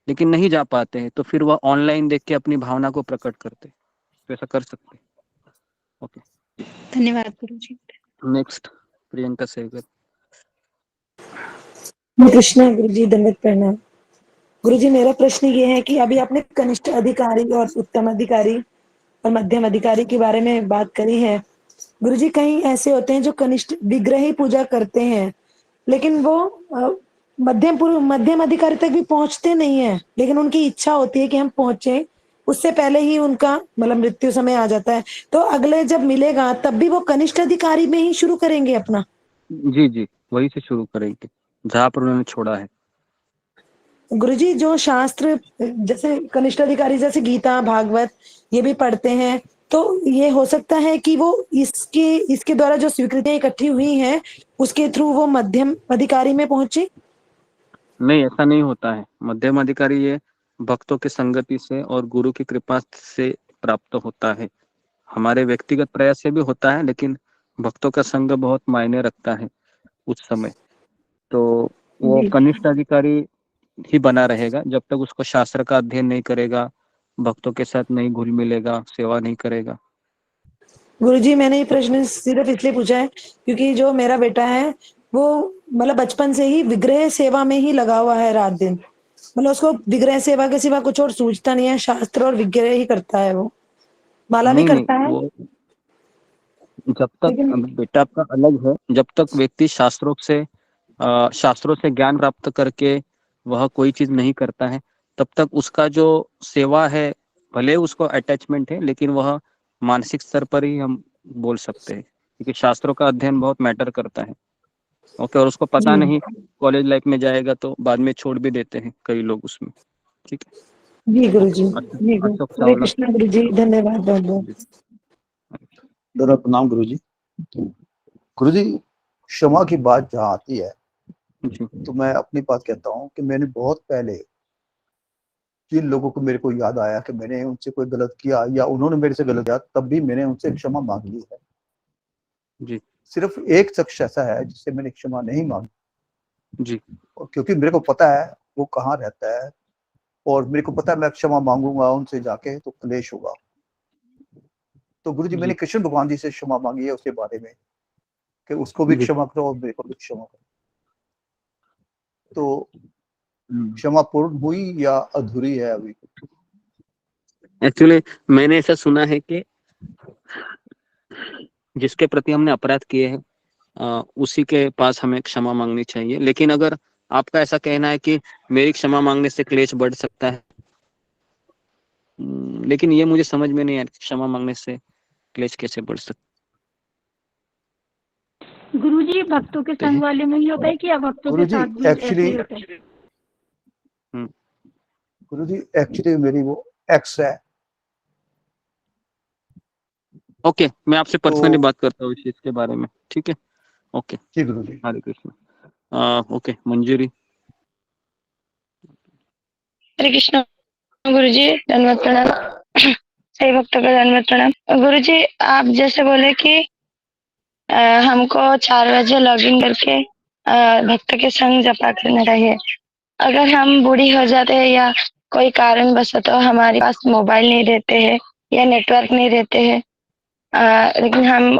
लेकिन नहीं जा पाते हैं, तो फिर वह ऑनलाइन देख के अपनी भावना को प्रकट करते, तो ऐसा कर सकते। ओके, धन्यवाद गुरुजी। नेक्स्ट प्रियंका सहगल। हरे कृष्णा गुरुजी दंडवत प्रणाम। गुरुजी मेरा प्रश्न ये है कि अभी आपने कनिष्ठ अधिकारी और उत्तम अधिकारी और मध्यम अधिकारी के बारे में बात करी है। गुरुजी कहीं ऐसे होते हैं जो कनिष्ठ विग्रह ही पूजा करते हैं, लेकिन वो मध्यम अधिकारी तक भी पहुंचते नहीं है, लेकिन उनकी इच्छा होती है कि हम पहुंचे, उससे पहले ही उनका मतलब मृत्यु समय आ जाता है, तो अगले जब मिलेगा तब भी वो कनिष्ठ अधिकारी में ही शुरू करेंगे अपना? जी जी, वही से शुरू करेंगे जहाँ पर उन्होंने छोड़ा है। गुरुजी जो शास्त्र जैसे कनिष्ठ अधिकारी जैसे गीता भागवत ये भी पढ़ते हैं, तो ये हो सकता है कि वो इसके द्वारा जो स्वीकृतियां इकट्ठी हुई हैं उसके थ्रू वो मध्यम अधिकारी में पहुंचे? नहीं, ऐसा नहीं होता है। मध्यम अधिकारी ये भक्तों की संगति से और गुरु की कृपा से प्राप्त होता है। हमारे व्यक्तिगत प्रयास से भी होता है, लेकिन भक्तों का संग बहुत मायने रखता है उस समय। तो वो कनिष्ठ अधिकारी ही बना रहेगा जब तक उसको शास्त्र का अध्ययन नहीं करेगा, भक्तों के साथ नहीं घुल मिलेगा, सेवा नहीं करेगा। गुरुजी मैंने ये प्रश्न सिर्फ इसलिए पूछा है क्योंकि जो मेरा बेटा है वो मतलब बचपन से ही विग्रह सेवा में ही लगा हुआ है रात दिन, मतलब उसको विग्रह सेवा के सिवा कुछ और सूझता नहीं है, शास्त्र और विग्रह ही करता है, वो माला भी नहीं, करता है। वो जब तक बेटा आपका अलग है, जब तक व्यक्ति शास्त्रों से ज्ञान प्राप्त करके वह कोई चीज नहीं करता है, तब तक उसका जो सेवा है, भले उसको अटैचमेंट है, लेकिन वह मानसिक स्तर पर ही हम बोल सकते हैं, क्योंकि शास्त्रों का अध्ययन बहुत मैटर करता है। ओके, और उसको पता नहीं, कॉलेज लाइफ में जाएगा तो बाद में छोड़ भी देते हैं कई लोग उसमें। ठीक है जी गुरुजी, जी हरे कृष्ण गुरुजी, धन्यवाद बहुत बहुत। प्रणाम गुरुजी। गुरुजी क्षमा की बात जहाँ आती है तो मैं अपनी बात कहता हूँ कि मैंने बहुत पहले जिन लोगों को मेरे को याद आया कि मैंने उनसे कोई गलत किया या उन्होंने मेरे से गलत किया, तब भी मैंने उनसे क्षमा मांग ली है जी। सिर्फ एक शख्स ऐसा है जिससे मैंने क्षमा नहीं मांगी जी, और क्योंकि मेरे को पता है वो कहाँ रहता है और मेरे को पता है मैं क्षमा मांगूंगा उनसे जाके तो क्लेश होगा। तो गुरुजी मैंने कृष्ण भगवान जी से क्षमा मांगी है उसके बारे में कि उसको भी क्षमा करो और मेरे को भी क्षमा करो। तो क्षमा पूर्ण हुई या अधूरी है अभी? एक्चुअली मैंने ऐसा सुना है कि जिसके प्रति हमने अपराध किए हैं उसी के पास हमें क्षमा मांगनी चाहिए। लेकिन अगर आपका ऐसा कहना है कि मेरी क्षमा मांगने से क्लेश बढ़ सकता है, लेकिन ये मुझे समझ में नहीं आया, क्षमा मांगने से क्लेश कैसे बढ़ सकते गुरुजी भक्तों के संग वाले में ही होता है कि या भक्तों के गुरुजी साथ भी ऐसे एक्चुअली ही होता है? गुरुजी एक्चुअली मेरी वो एक्स है। ओके, मैं आपसे पर्सनली तो बात करता हूँ इस चीज के बारे में, ठीक है? ओके जी गुरुजी। हरे कृष्ण। ओके मंजूरी। हरे कृष्ण गुरुजी, धन्यवाद प्रणाम। सही भक्तों का धन्यवाद प्रणाम। गुरुजी, आप जैसे बोले कि हमको 4 बजे लॉगिन करके भक्त के संग जपा करना चाहिए। अगर हम बूढ़ी हो जाते हैं या कोई कारण बस तो हमारे पास मोबाइल नहीं रहते हैं या नेटवर्क नहीं रहते हैं, लेकिन हम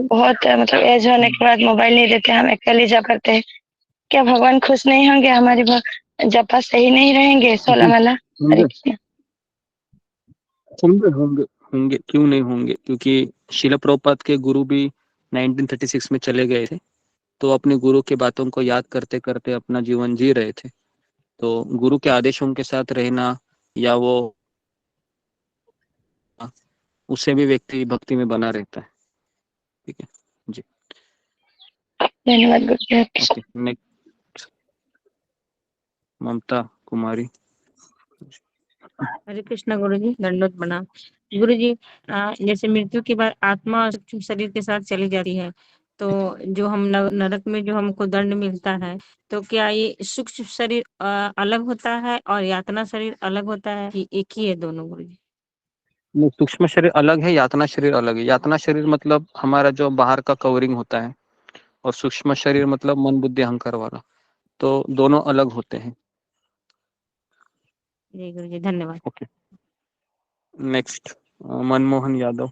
बहुत मतलब एज होने के बाद मोबाइल नहीं रहते, हम अकेले जप करते हैं, क्या भगवान खुश नहीं होंगे? हमारी जपा सही नहीं रहेंगे 16 माला? हरे कृष्ण। होंगे होंगे होंगे, क्यों नहीं होंगे? क्योंकि शिल प्रभुपाद के गुरु भी 1936 में चले गए थे, तो अपने गुरु की बातों को याद करते करते अपना जीवन जी रहे थे। तो गुरु के आदेशों के साथ रहना या वो उससे भी व्यक्ति भक्ति में बना रहता है। ठीक है जी, धन्यवाद गुरु। Okay next Mamta Kumari. हरे कृष्णा गुरुजी, दंडवत प्रणाम। गुरुजी, जैसे मृत्यु के बाद आत्मा सूक्ष्म शरीर के साथ चली जाती है, तो जो हम नरक में जो हमको दंड मिलता है, तो क्या ये सूक्ष्म शरीर अलग होता है और यातना शरीर अलग होता है कि एक ही है दोनों? गुरुजी सूक्ष्म शरीर अलग है, यातना शरीर अलग है। यातना शरीर मतलब हमारा जो बाहर का कवरिंग होता है, और सूक्ष्म शरीर मतलब मन बुद्धि अहंकार वाला, तो दोनों अलग होते हैं। जी गुरुजी, धन्यवाद। Okay next Manmohan Yadav.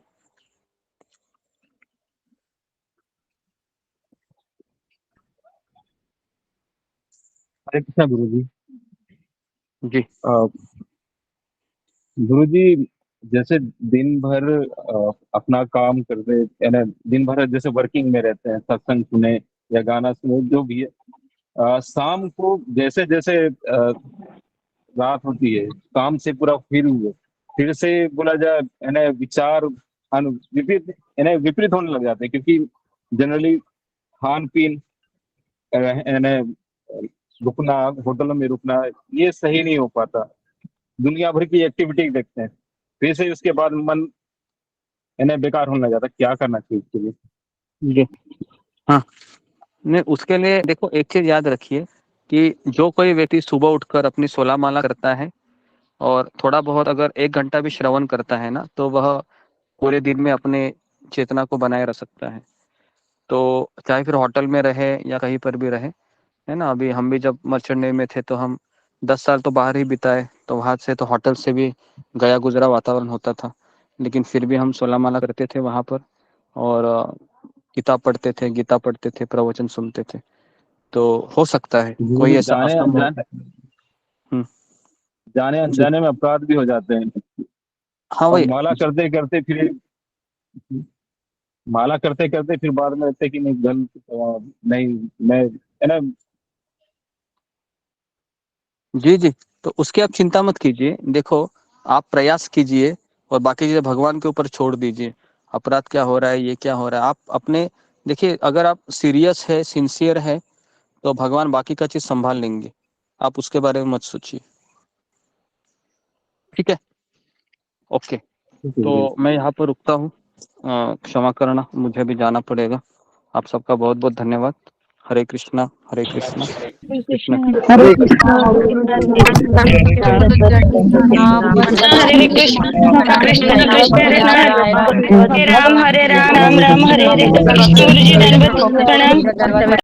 हरे कृष्णा गुरुजी। जी गुरुजी, जैसे दिन भर अपना काम करते, यानी दिन भर जैसे वर्किंग में रहते हैं, सत्संग सुने या गाना सुने, जो भी है, शाम को जैसे जैसे रात होती है, काम से पूरा फिर से बोला जाए, यानी विचार विपरीत, यानी विपरीत होने लग जाते हैं, क्योंकि जनरली खान पीन, यानी रुकना, होटलों में रुकना, ये सही नहीं हो पाता। दुनिया भर की एक्टिविटी देखते हैं, फिर से उसके बाद मन यानी बेकार होने लग जाता है। क्या करना चाहिए इसके लिए? जी हाँ, नहीं उसके लिए देखो, एक चीज याद रखिए कि जो कोई व्यक्ति सुबह उठकर अपनी 16 माला करता है और थोड़ा बहुत अगर 1 घंटा भी श्रवण करता है ना, तो वह पूरे दिन में अपने चेतना को बनाए रख सकता है। तो चाहे फिर होटल में रहे या कहीं पर भी रहे, है ना। अभी हम भी जब मर्चेंट नेवी में थे तो हम 10 साल तो बाहर ही बिताए, तो वहां से तो होटल से भी गया गुजरा वातावरण होता था, लेकिन फिर भी हम 16 माला करते थे वहां पर, और किताब पढ़ते थे, गीता पढ़ते थे, प्रवचन सुनते थे। तो हो सकता है कोई ऐसा जाने असंभव। जाने अनजाने में अपराध भी हो जाते हैं। हाँ वही, माला करते करते फिर बाद में लगता है कि नहीं, गलत नहीं, मैं, है ना। जी जी, तो उसकी आप चिंता मत कीजिए। देखो, आप प्रयास कीजिए और बाकी चीजें भगवान के ऊपर छोड़ दीजिए। अपराध क्या हो रहा है, ये क्या हो रहा है, आप अपने देखिए, अगर आप सीरियस है, सिंसियर है, तो भगवान बाकी का चीज संभाल लेंगे। आप उसके बारे में मत सोचिए, ठीक है? ओके, तो मैं यहाँ पर रुकता हूँ। क्षमा करना, मुझे भी जाना पड़ेगा। आप सबका बहुत बहुत धन्यवाद। हरे कृष्णा हरे कृष्णा कृष्ण हरे कृष्ण हरे कृष्ण कृष्ण कृष्ण हरे राम, हरे राम, राम राम हरे हरे। गुरुजी, धन्यवाद प्रणाम।